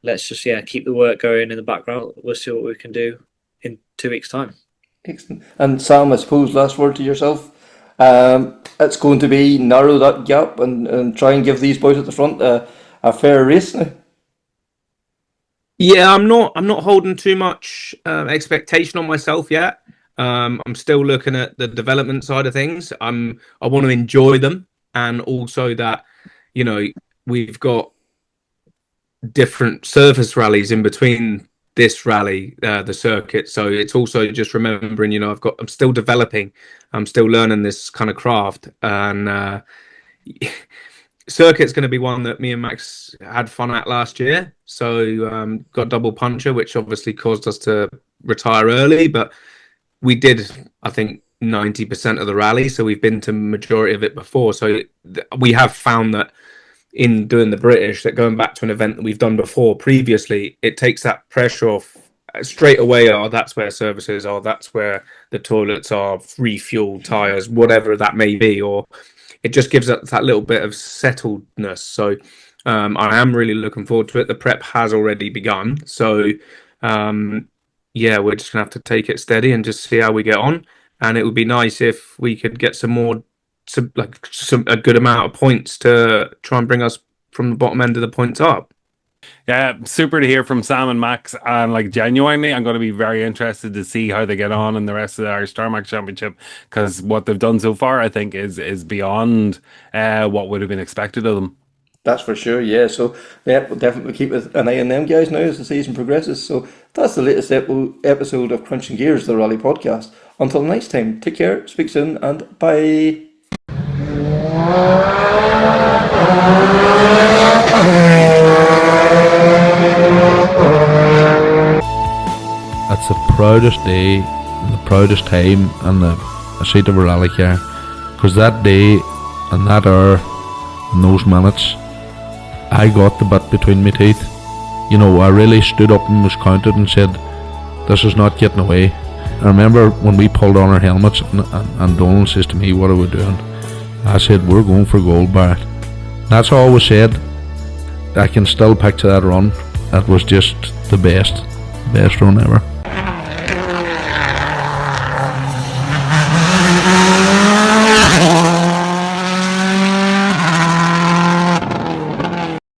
let's just keep the work going in the background. We'll see what we can do in 2 weeks' time. Excellent. And Sam, I suppose last word to yourself. It's going to be narrow that gap and try and give these boys at the front a fair race now. Yeah, I'm not holding too much expectation on myself yet. I'm still looking at the development side of things. I want to enjoy them, and also that, you know, we've got different surface rallies in between this rally, the circuit. So it's also just remembering, you know, I'm still developing, I'm still learning this kind of craft, and circuit's going to be one that me and Max had fun at last year. So got double puncher, which obviously caused us to retire early, but we did, I think, 90% of the rally. So we've been to majority of it before. So we have found that in doing the British, that going back to an event that we've done before previously, it takes that pressure off straight away. Oh, that's where services are, that's where the toilets are, refuel, tires, whatever that may be, or it just gives us that little bit of settledness. So I am really looking forward to it. The prep has already begun. So yeah, we're just gonna have to take it steady and just see how we get on. And it would be nice if we could get a good amount of points to try and bring us from the bottom end of the points up. Yeah, super to hear from Sam and Max, and like genuinely, I'm going to be very interested to see how they get on in the rest of the Irish Star Max Championship, because what they've done so far, I think, is beyond what would have been expected of them. That's for sure, yeah. So, yeah, we'll definitely keep an eye on them guys now as the season progresses. So, that's the latest episode of Krunching Gears, the Rally Podcast. Until next time, take care, speak soon, and bye. It's the proudest day and the proudest time in the seat of a rally car, because that day and that hour and those minutes, I got the bit between my teeth. You know, I really stood up and was counted and said, this is not getting away. I remember when we pulled on our helmets and Donald says to me, what are we doing? I said, we're going for gold, Barrett. That's all was said. I can still picture that run. It was just the best run ever.